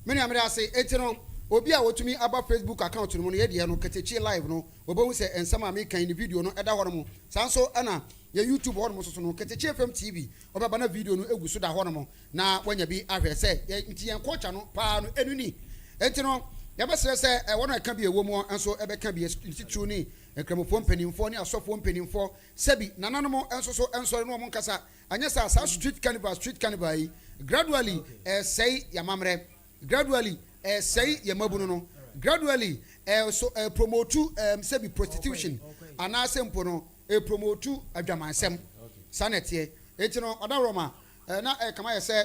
Many amira say etino obi a wotumi aba Facebook account no ye de no Katakyiefm live no obo say ensama me kan ni video no eda hɔ no mo sanso ana ye YouTube hɔ no mo so no Katakyiefm TV obaba na video no egu so da hɔ no mo na wanya bi ahwɛ say ye nti yen kocha no pa no enuni etino ye be say wono eka bi ewo mu enso ebe ka bi institute ni ekramofo mpanimfo ni asofo mpanimfo sebi nananom enso so enso no mo nkasa anya sa street carnival yi gradually say yamamre gradually say yamabunu no gradually so promote sebi prostitution ana sempo no promote adwamansem sanete etino odaroma na kama ye say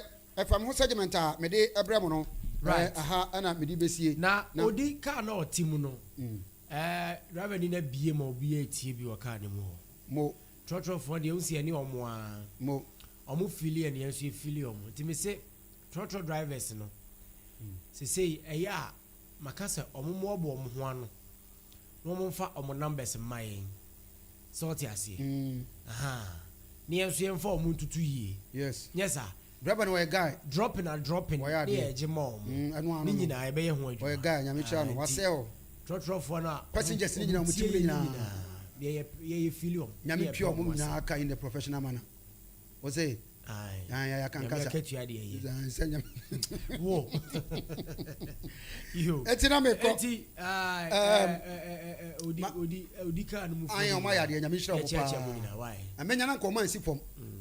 fam ho segment a me de ebrem no aha ana me di besie na odi ka na otimu no Reverend na bie ma obi etie bi waka ne mu mo trotro for de unsi ani omo a mo omo fili ani enso fili omo ti me say trotro drivers no se say eya makasa omo mo obo omo ho ano no mo fa omo numbers mayen so ti ase aha ni enso yem fa omo tutu yie yes sir driver no guy dropping ni ejimo omo ni nyina ebe ye ho adwo guy nyame cha no wasel trotro for na passengers ni nyina mutim ni nyina ye filium nyame pure mo nyina aka in the professional manner o say ya kan kasa ya wo yo etina me ko odi ka no mu ayi o ma ya de nyame hira ko pa amenya na ko man si fom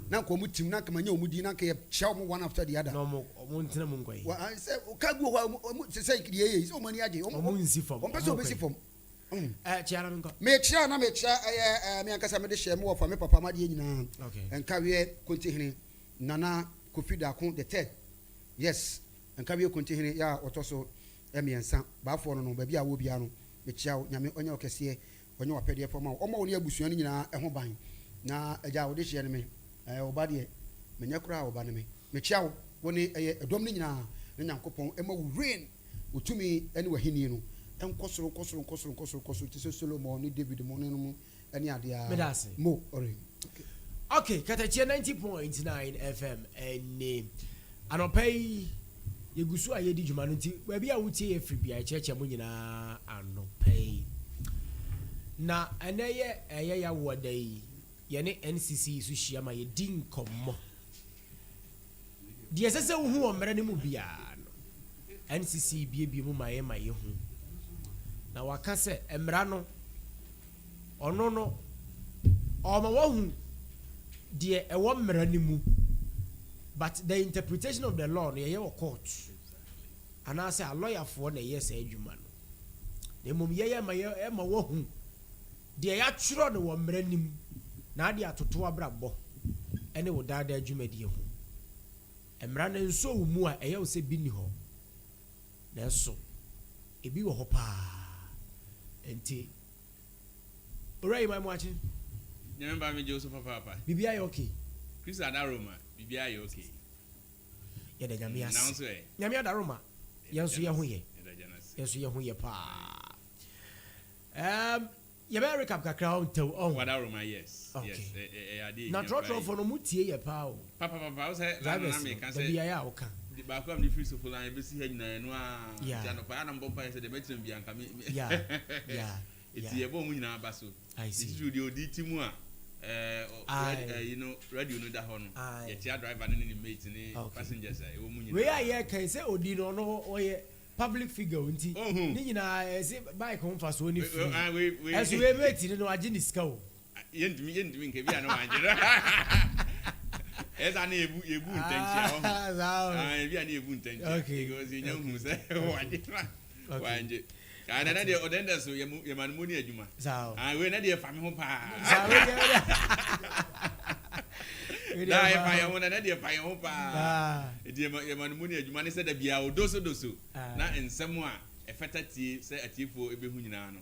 na ko mu tim na ka manya o mu di na ka ye hia o one after the other no mo ntina mu nkwa yi wa say ka gu ho say kidi ye so mani age o mu nsi fom o pese o be si fom chiara nko me chia na me chia me ankasa me de hye me wo fa me papa ma de nyina enka we kontihini nana kofi da kon the third yes enka we kontihini ya otoso emiensa ba fo no ba bia wo bia no me chia nyame onye okese onye wapede fo ma o ma oni abusuan nyina eho ban na agya wo de hye ne me oba de me nyakura oba ne me chia wo woni edom ne nyina ne nyankopon ema wo rain otumi ene wahini no enkosoro ti Solomon ni David mo ne no ene ade a mo ore okay Katakyiefm 90.9 FM ene anopai yegusu ayedi djuma no nti ba bia wutie efri bia cheche mo nyina anopai na ene ya wodai ye ne NCC su hia ma ye din kommo die sese wo hu o mra ne mu bia no NCC bie mu ma ye hu na waka se emra no ono no o ma wahu de ewo mra ni mu but the interpretation of the law no ye court and I say a lawyer for na yes adwuma no na mum ye ma wahu de ya tworo no wo mra ni mu na de atoto abrabọ ene wo dada adwuma de hu emra na nso wo mu a ye wo se bi ni ho na so ebi wo ho pa enti alright my watching nyamba me Joseph papa bibia ye okay Chris Adaroma bibia ye okay ye de nyame now so nyame Adaroma yenso ye ho ye pa ye be recap kakra on to on Adaroma yes na trotro for no mutie ye pa o papa o say na me kan say bibia ya o kan ba ko am the free so full line be see ha nyina no a ja no pa na mbo pa say de betrim bia nka me eti ye bo mu nyina ba so this video di timu a you know radio no da ho no ye tia driver ni mate ni passengers e wo mu nyina we aye kan say odi no no oye public figure nti ni nyina say bike ho fa so ni free as we mate ni no agi ni ska o yendimi nke bia no wanjira esa na ebu intention bia na ebu intention because you know who say wanje ana na de odenda so ye man mu ni adwuma we na de fa me ho pa na ye fa ye ho na de fa ye ho pa ye man mu ni adwuma ne se da bia odoso na ensem a efetatie se atiefo ebehu nyina no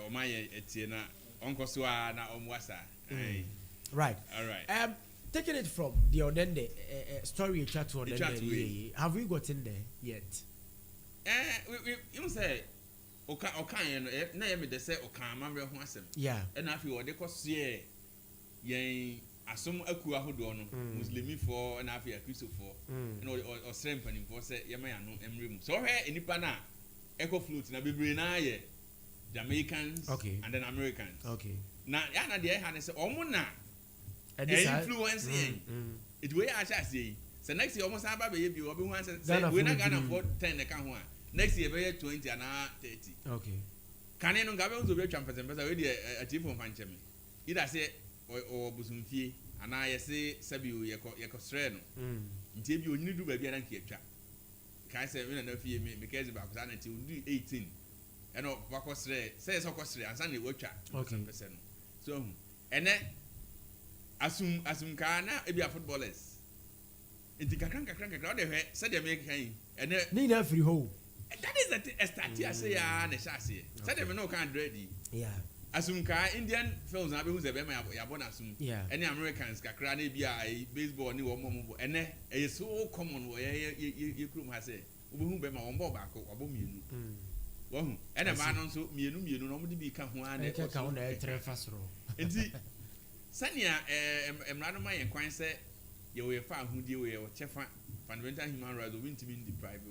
o ma ye etie na onkoso a na omwasa right all right taking it from the Odende story chat to Odende, have we gotten there yet? We you say okan na ye me de say okan ma ho asem yeah and afi wo de ko sie yen asom aku ahodo no muslimi for na afia kristo for na o strengthening for say yema ya no emrem so hwe enipa na eco float na bebre na ye Jamaicans and then Americans na ya na de ha ne say omo na influence it way a sha say so next year almost aba be ye bi obi hu say we na Ghana for 10 e ka ho a next year be 20 and 30 kane no gabe unzo be twa mpesa we de atifo fancheme ida say o busumfie ana yese sabi o yeko sre no ntie bi onyini du ba bia na nke atwa kai say we na fie me because ba ko na ntie odi 18 eno bako sre say so ko sre ansa na we atwa mpesa no so ene asum kana e bia footballers enti kakran o de hwe say de me kan ene ni na free ho that is the start here say ya na sha say say de me no kan ready asumka Indian films na be hu ze be ma ya bona asum any Americans kakra na bia baseball ni wo mo ene e so common wo ye krum ha say wo hu be ma wo ba ko wo mienu wo hu ene ma no so mienu no mo de bi ka ho ana e ka ho na e tre fasoro enti sania emra no ma ye kwan say ye wo ye fa ahudie wo ye wo chefa fundamental human rights we ntimi deprive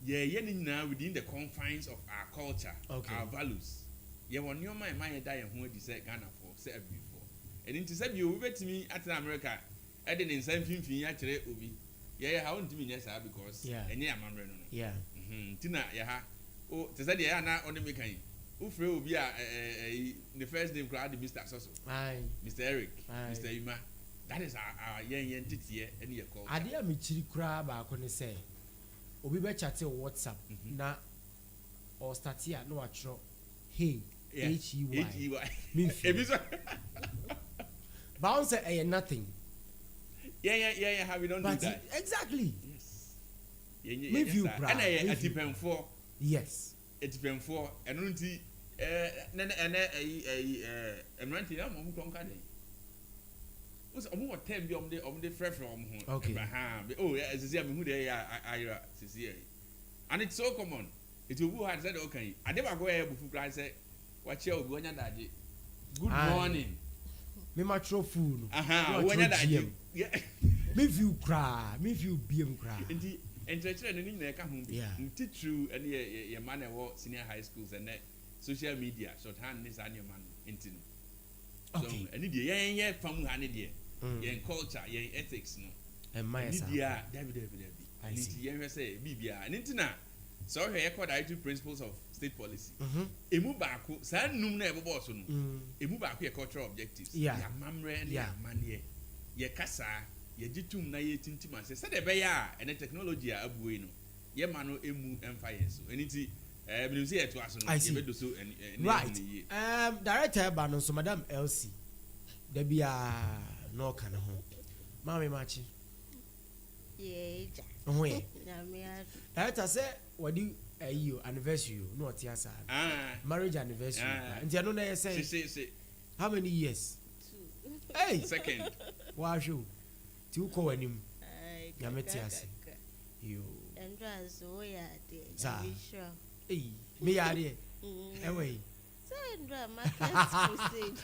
ye ni na within the confines of our culture our values ye won your mind my die ho adi say Ghana for say every for and into say bi we betimi at America e de nsan finfin ya kire obi ye ha ntimi nya sa because enye amamre no tina ye ha o te say de ya na on me kan o frɛ obi a the first name crowd Mr. Soso Mr. Eric Mr. Yuma that is our yen titiye ene ye call ade a me chiri kra ba ko ne say obi be chat WhatsApp na or start here no atro hey HEY mean bounce nothing how we don't do that exactly yes me view bra and atipemfo yes atipemfo eno nti emranti ya mo tonka den was omo tem bi om de frefre om ho Abraham oh yeah as me hu dey ayra sisi and it's so common it will be hard said okay adeba go e bufu plan say watch obi onya daje good morning me matro food onya daje me view biem kra enti entretre no nyina ka ho bi nti true and ye man e wo senior high schools and social media short hand is an man enti no so any dey ye fam ha ne dey ye culture ye ethics no and my media David nti ye hwe say bibia nti na so hwe ye called the principles of state policy emu baako sa num na ebobo so no emu baako ye cultural objectives ya mamre na mane ye kasa ye gitum na ye tintima se de be ya ene technology a abuwe no ye ma no emu emfa ye so nti me say to aso no ye be do so right director ba no so madam LC da bia no kan ho mama machi ye ja ho ye na me director say wadi you anniversary no otiasa marriage anniversary nti ano na ye say how many years 2 hey second wa show ti uko wanim ya metiase yo Andra so ya de sure me ya de anyway Andra market crusade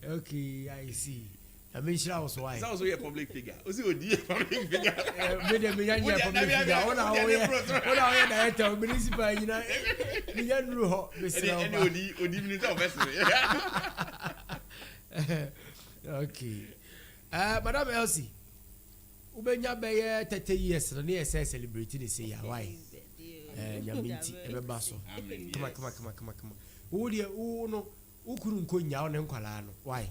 okay I see I mean sure was why so also a public figure osi odi public figure me ya public figure ona o director municipal nyina me ya nru ho me sira odi minister of vessel okay madam Elsie ubenya be 30 years no na say celebrate this year why nyaminti ebeba so come wo de wo no ukuru nkonya o ne nkwala no why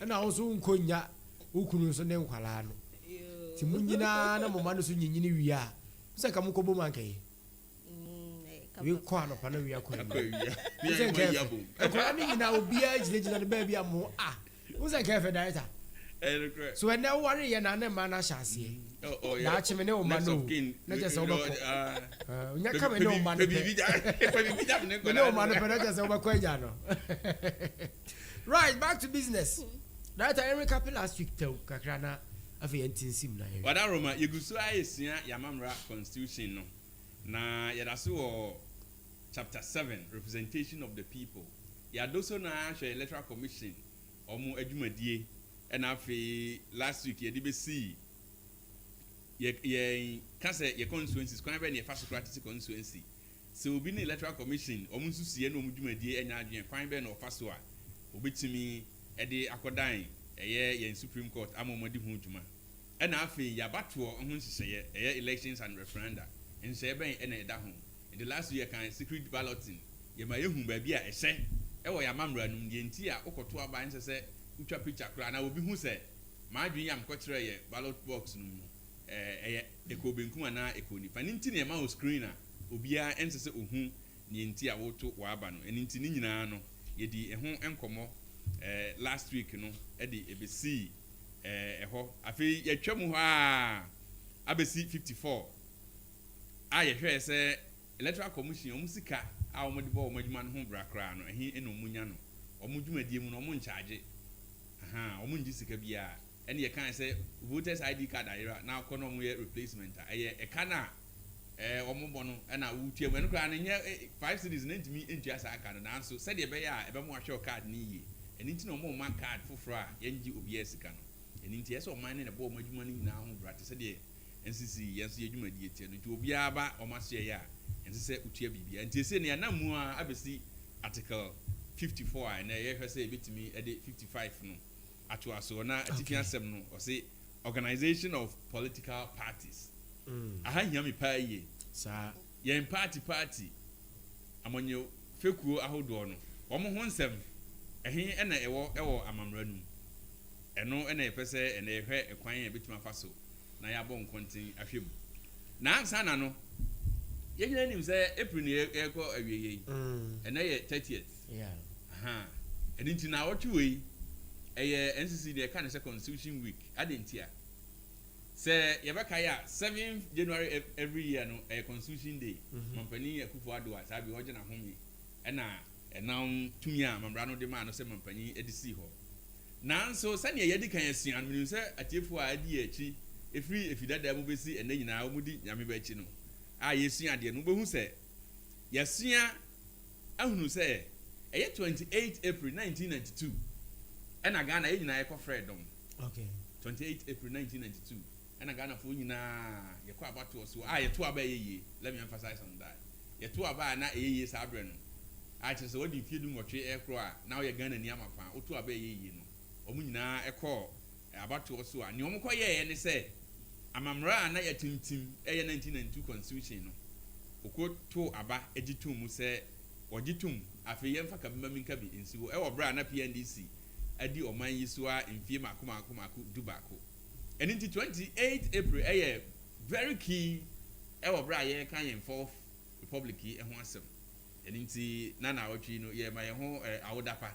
na wo so nkonya ukuru so ne nkwala no ti munyina na moma no so nyinyini wi a se ka mukobo mankai we ko anopa na wi akwa wi se ka ko ani nyina obi a jina ne ba bia mo wo se ka fe director so when na worry ye na ma na hyase na chime ne o ma no na je se obako nya ka me ne o ma no ne o ma no pe na je se obako nya no right back to business that Eric Capital last week tell kakrana afi entinsim na here wada Roma yegusu ayesia yamamra constitution no na yadaso chapter 7 representation of the people yadoso na hwɛ electoral commission ɔmo adwumadie ɛna afei last week yɛde bɛsi yɛ kasa yɛ constituencies kwan bɛ ne yɛfa so practice constituency sɛ obi ne electoral commission ɔmo nso sie na ɔmo dwumadie ɛnya adwene kwan bɛ na ɔfa so a obetumi ɛde akɔdan ɛyɛ yɛn supreme court ama ɔmo de ho dwuma ɛna afei yabatoɔ ho nhyehyɛeɛ ɛyɛ elections and referenda nhyehyɛeɛ bɛn ɛna ɛda ho the last year kan secret balloting yɛma yɛhu baabi a ɛhyɛ ɛwɔ yɛamammerɛ no deɛ nti a wokɔto aba nsɛ sɛ wotwa picture koraa na obi hu sɛ maadwene yam kɔkyerɛ yɛ ballot box no mu ɛyɛ ɛkɔ benkum anaa ɛkɔ nifa ne nti ne ɛma wo screen a obiara ɛnsɛ sɛ ohu ne nti a woto waba no ɛne nti ne nyinaa no yɛdi ɛho nkɔmmɔ last week no ɛde ɛbɛsii ɛhɔ afei yɛtwa mu hɔ a abɛsi 54 a yɛhwɛ sɛ electoral commission ɔmo sika a ɔmo de bɔ ɔmo adwuma no ho bra koraa no ɛhe ɛna ɔmo nya no ɔmo dwumadie mu no ɔmo nkyagye ɔmo ngye sika biara ɛne yɛka sɛ voters id card ayera na akɔ na ɔmo yɛ replacement a ɛyɛ ɛka na ɔmo bɔ no ɛna wotua mu ɛno koraa no nyɛ 5 cities na ntumi ntua saa aka no nanso sɛdeɛ ɛbɛyɛ a ɛbɛmo ahwɛ card no yie ɛno nti na ɔmo ɔma card foforɔ a yɛngye obiara sika no ɛno nti ɛsɛ ɔman ne na bɔ ɔmo adwuma no nyinaa ho bra te sɛdeɛ ncc yɛn nso yɛ dwumadie tie no nti obiara ba ɔmo ahyɛ yɛ a ɛnsɛ sɛ wotua biribiara nti ɛsɛ nea nam mu a abɛsi article 54 a ɛnɛ yɛhwɛ sɛ ɛbɛtumi ɛde 55 no ato aso na atifi asɛm no ɔse organisation of political parties aha hia me paa yie saa yɛn party amanyɛ fekuo ahodoɔ no wɔn ho nsɛm ɛhe ɛna ɛwɔ amammerɛ no mu ɛno ɛna yɛpɛ sɛ ɛna yɛhwɛ ɛkwan a yɛbɛtumi afa so na yɛabɔ nkɔnten ahwɛ mu na ansa na no yɛnyina nim sɛ april ne yɛkɔ awie yi ɛnɛ yɛ 30th ɛno nti na wɔtwe wei ɛyɛ ncc deɛ ɛka ne sɛ constitution week adentia sɛ yɛbɛka yɛ a 7th January every year no ɛyɛ constitution day mampanin akufo ado a saa bi ɔgye na home ɛna ɛnam tumi a mamra no de maa no sɛ mampanin de sii hɔ nanso sɛnea yɛdi kan asua no menim sɛ atiefo a adi akyi ɛfiri efidada mu bɛsi ɛnɛ nyinaa wɔn di nyame bɛakyi no a yɛsua adeɛ no wobɛhu sɛ yɛsua ahunu sɛ ɛyɛ 28 April 1992 ɛna Ghana yɛ nyinaa yɛkɔ frɛ dɔm 28 April 1992 ɛna Ghanafoɔ nyinaa yɛkɔ abatoɔ so a yɛto aba ɛyɛ yie let me emphasize on that yɛto aba a na ɛyɛ yie saa berɛ no a kyerɛ sɛ wɔde mfie du nwɔtwe ɛkorɔ a na woyɛ Ghana ni ama paa woto aba ɛyɛ yie no ɔmo nyinaa ɛkɔ abatoɔ so a nea ɔmo kɔ yɛɛ ne sɛ amammerɛ a na yɛtintim ɛyɛ 1992 constitution no okoto aba agye tom mu sɛ ɔgye tom afei yɛmfa kabima mi nka bi nsi hɔ ɛwɔ berɛ a na PNDC adi ɔman yi so a mfie maako du baako ɛno nti 28 April ɛyɛ very key ɛwɔ berɛ a yɛka yɛn 4th republic yi ɛho asɛm ɛno nti na awɔtwe no yɛma yɛn ho awodapa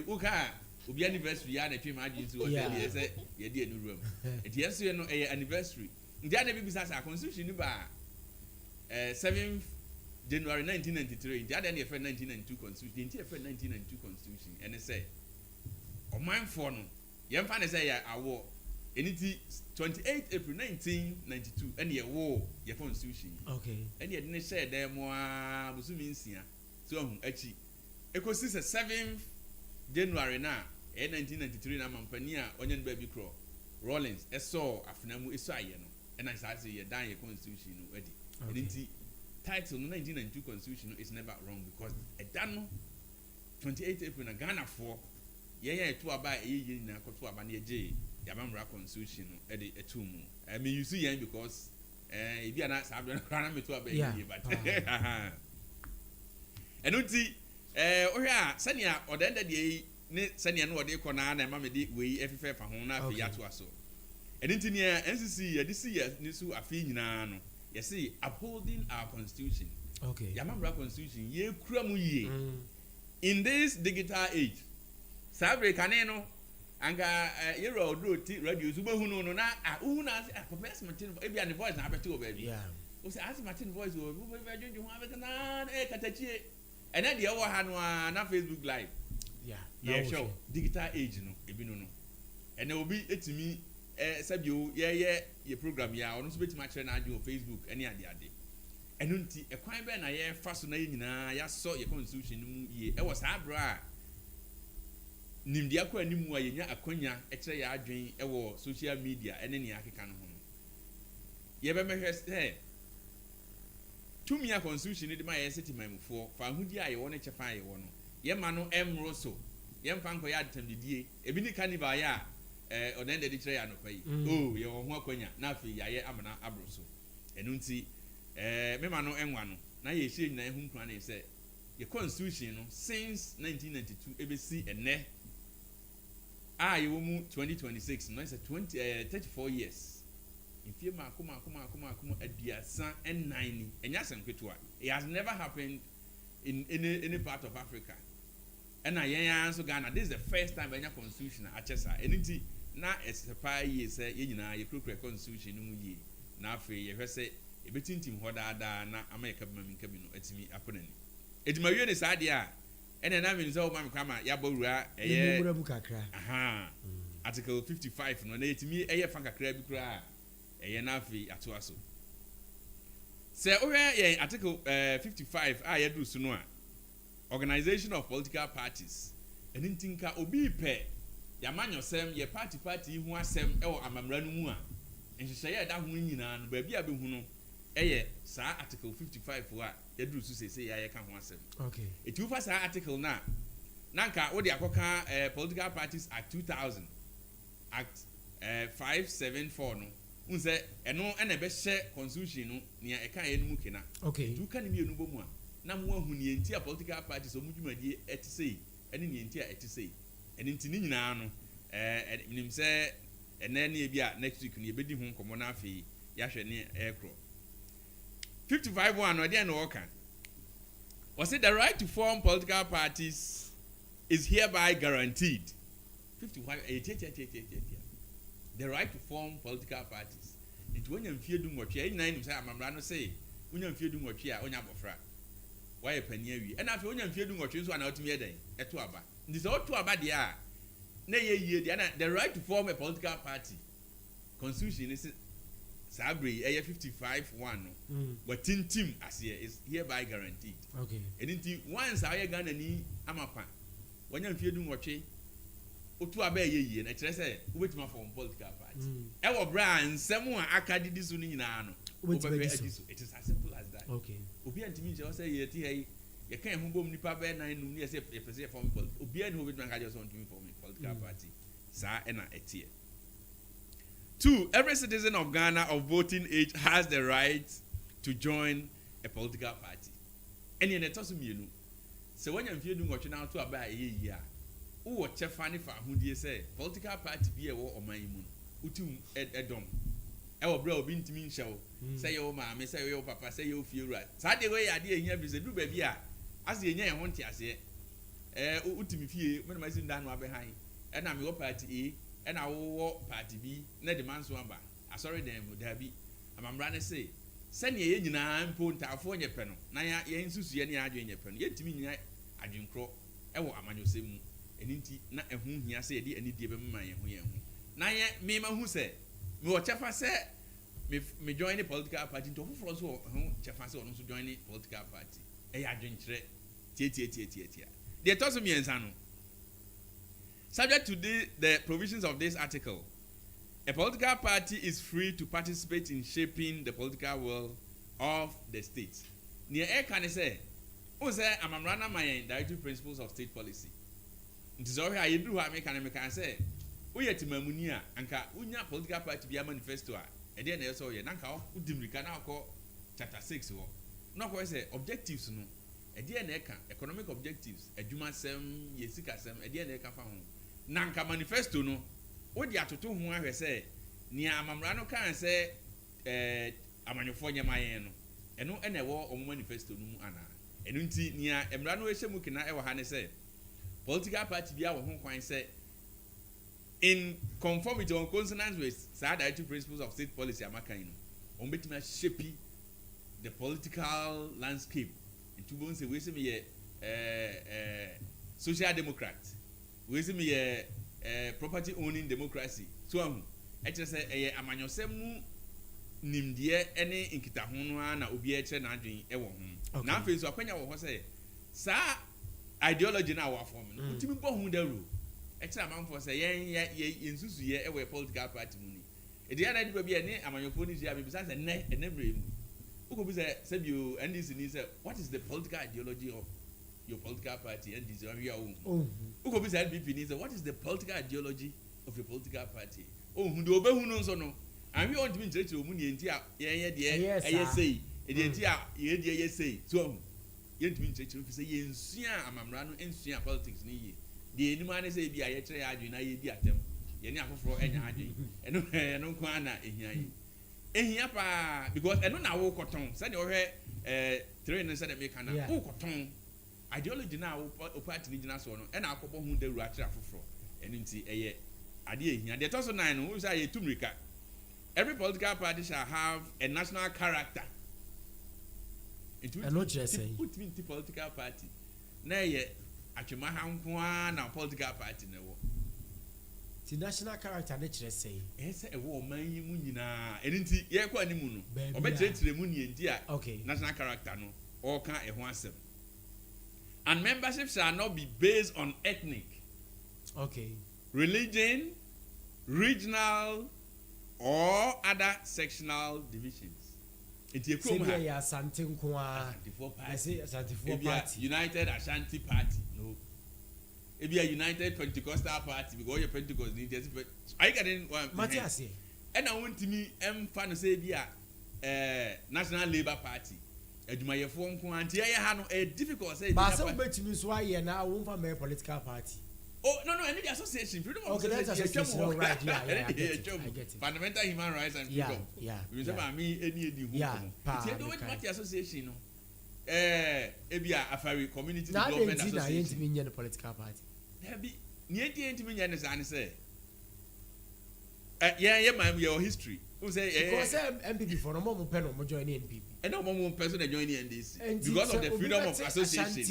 woka a obi anniversary ya na twem adwene nso ɔsɛ sɛ yɛde anuwura mu ɛti yɛso yɛ no ɛyɛ anniversary nti a na bibisa sɛ constitution no ba 7th January 1993 nti ada na yɛfrɛ 1992 constitution nti yɛfrɛ 1992 constitution ɛne sɛ ɔmanfoɔ no yɛmfa ne sɛ yɛ awɔ ɛne ti 28 April 1992 ɛne yɛwɔ yɛ constitution ɛne yɛde ne hyɛɛ dan mu a bosome nsia sɛ ɔhu akyi ɛkɔsi sɛ 7th January na 1993 na mampani a ɔnyɛ no baabi korɔ Rollins ɛsɔ afena mu ɛsɔ ayɛ no ɛna saa sɛ yɛ dan yɛ constitution no adi ɛne nti title no 1992 constitution no is never wrong because ɛda no 28 April na Ghanafoɔ yɛyɛ ɛto aba a ɛyɛ yɛ nyinaa kɔto aba na yɛgye yɛabamra constitution no ɛde ɛto mu me use yɛn because ebi ana saa abɛ no koraa na meto aba ɛyɛ yie but ɛno nti wohwɛ a sɛnea ɔdɛnda deɛ yi ne sɛnea no ɔde kɔ naa na ɛma mede wei ɛfefɛ fa ho na afei yɛatoa so ɛno nti nea NCC yɛde si yɛ ne so afei nyinaa no yɛse upholding our constitution yɛamamra constitution yɛkura mu yie in this digital age saa bere kane no anka yɛwura ɔduro ti radio so bɛhu no na wohu no ase papa Martin ebia ne voice na abɛte wɔ baabi wo sɛ ase Martin voice wɔ wo bɛ dwendwe ho abɛka na Katakyiefm ɛnɛ deɛ ɛwɔ ha no a na Facebook live yɛhwɛ digital age no ebi no ɛnɛ obi etumi sɛbio yɛyɛ yɛ program yɛ a ɔno nso bɛtumi akyerɛ no adwe wɔ Facebook ɛne ade enunti ekwan be na ye fa so na ye nyina ya so ye constitution mu ye e was abra nimdia kwa animu a yenya akonya e kire ya adwen e wo social media ene ne akeka no ho ye be mehwe say tumia constitution de ma ye seti mamufo fa hudi a ye wo ne chefa ye wo no ye ma no emro so ye mfa nko ya atamdidie ebi ni carnival ya onende de kire ya no pai oh ye wo ho akonya na afi ya ye amana abro so enunti mema no enwa no na ye hye nyina ehun kran na say ye constitution no since 1992 ebesi ene ye wo mu 2026 no say 34 years in ma kuma adiasa n9 enya senkweto a it has never happened in any part of Africa and yen so Ghana this is the first time enya constitution achesa eniti na esepa ye say ye nyina ye krokra constitution no mu ye na afi ye hwese ebetintim hodada na America bamminka bi no atimi akonani edimawie ne saade a ene na me nso ma me kwama ya bawura eye aha article 55 no na etimi eye fa kakra bi kura eye na afi ato aso se ohwe ye article 55 a ye du so no a organization of political parties enintinka obi pe ya manyosem ye party hu asem e wo amamra no mu a nhihye ye da ho nyina no ba bia be hu no eye sa article 55 wa ye du so sese ya ye ka ho asem okay it ufa sa article na nanka wo de akoka political parties act 2000 act 574 no unse eno ena be hye constitution no nia e kan ye no mu kena okay du kan mi enu bomu a na mo ahu ni enti a political parties o mu dwumadie etisei ene ni enti a etisei ene nti ni nyina no nim se ene na ebi a next week ni ebedi hu komo na afi ya hwe ni ekro 55 no dey na worker was it the right to form political parties is hereby guaranteed 55 the right to form political parties it when you fear do ngotwe any nine say amamra no say when you fear do ngotwe a onya bofra why pani awi and after when you fear do ngotwe so na otumi eden eto aba ndi say oto aba de a na ye de na the right to form a political party constitution is Sabri 55-1 but tintim as here is hereby guaranteed okay and inti once I Ghana ni amapa when you fear do ngotwe otu aba ye na kire say wetima form political party e wo bra nsem a akadi disu ni nyina no obebe adisu it is as simple as that okay obi antimi je say ye ti hey ye kan hu bom nipa be nan nu ni say e pese form political obi ani obi twan ka je so ntimi form political party sa e na etie 2 every citizen of Ghana of voting age has the right to join a political party any na toso mienu se wanya mfie du ngotwe na to aba ye yi a wo chefa ne fa ahudie say political party bi e wo oman mu utum edom e wo bra obi ntimi nhyew say yo maame say yo papa say yo fiewura sa de we ya de ehia bi se du ba bi a ase enya ye ho nte ase utimi fie me na ma si nda no abehan e na me wo party e na wo party bi na de manso aba asori dem da bi amamra ne say sani ye nyina mpo ntafo nye pe no na ya ye nsusu ye ne adwen nye pe no ye timi nyina adwenkro e wo amanyosem mu eninti na ehun hia se ye di anidie be mma ye hu na ye me ma hu se me wo chefa se me join the political party to foforo so hu chefa se ono so join the political party e ya adwenkre tie de to so miensa no subject to the provisions of this article a political party is free to participate in shaping the political world of the state near e kan say o say amamra na mayen directive principles of state policy nti so hwa yedu ha me kan say o yɛ timamuni a anka unya political party bia manifesto a ɛde na ɛsɛ ɔyɛ nanka udimrika na akɔ chapter 6 hɔ na akɔ sɛ objectives no ɛde na ɛka economic objectives adwuma sɛm yɛsika sɛm ɛde na ɛka fa ho nanka manifesto no o di atoto ho ahwɛ sɛ nia amamra no kan sɛ amanyofo nyamayen no ɛno ɛna ɛwɔ ɔmo manifesto no mu ana ɛno nti nia emra no ɛhyɛ mu kina ɛwɔ ha ne sɛ political party bia wɔ ho kwan sɛ in conformity or consonance with directive principles of state policy amakan no on betima shape the political landscape into bon say we say me social democrat we say me property owning democracy so e say amanyosem mu nimdeɛ ne nkitaho no na obi ɛkyerɛ n'adwen ɛwɔ ho na afei so akwanya wɔ hɔ sɛ saa ideology na awɔ afɔm no wotumi bɔ ho dawuro ɛkyerɛ amanfoɔ sɛ yɛn nsusuyɛ ɛwɔ political party mu ni ɛdi yɛn adi baabi ɛne amanyɔfoɔ ni hyia bibisa sɛ ɛnɛ mmerɛ mu wokɔbi sɛ sɛbio ndc ni sɛ what is the political ideology of your political party ndc ɔhwɛ a wɔn wokɔbi sɛ npp ni sɛ what is the political ideology of your political party ohun de obehu no nso no ahwe ontimi nkyerɛkyerɛ mu ne enti a yɛyɛ deɛ ɛyɛ sei ɛde enti a yɛ deɛ ɛyɛ sei so yɛntimi nkyerɛkyerɛ fi sɛ yɛnsua amamra no nsua politics ne yie deɛ enim ane sɛ bi a yɛkyerɛ adwene na yɛdi atɛm yɛne afoforɔ anya adwene ɛno nko ana ehia yi ehia paa because ɛno na wo kɔtɔn sɛ deɛ ɔhwɛ train no sɛ deɛ meka na wo kɔtɔn ideology na wo party ne gyina so no ɛna akɔbɔ ho dawuro akyerɛ afoforɔ ɛno nti ɛyɛ adeɛ ehia deɛ tɔso 9 no wo sɛ yɛ tumrika every political party shall have a national character. I know what you're saying. Put me into political party. Na ye atwemaha nko na political party na wo. The national character na kyerɛ sɛ. Ɛsɛ ɛwɔ ɔman yi mu nyinaa. Ɛno nti yɛ kɔ animu no. Ɔbɛkyerɛkyerɛ mu ne enti a national character no ɔka ɛho asɛm. And membership shall not be based on ethnic, religion, regional or other sectional divisions. It's a United Ashanti Party. No. It be a United Pentecostal Party because you're Pentecost. I get in one. Matthias, and I want to me fan say be a National Labour Party. My phone quantity. I have a difficult say. But some bet you why you now won't find a political party. Oh no, I need association. Freedom of association. Right, yeah, I get it. Fundamental human rights and freedom. Yeah. You say me any it's do with party association, no. Ebia Afari community development association. Now the political party. There be niente me nyane say. Your history. Who say because MPP for no more pen or join NPP. And no more person join the NDC because of the freedom of association.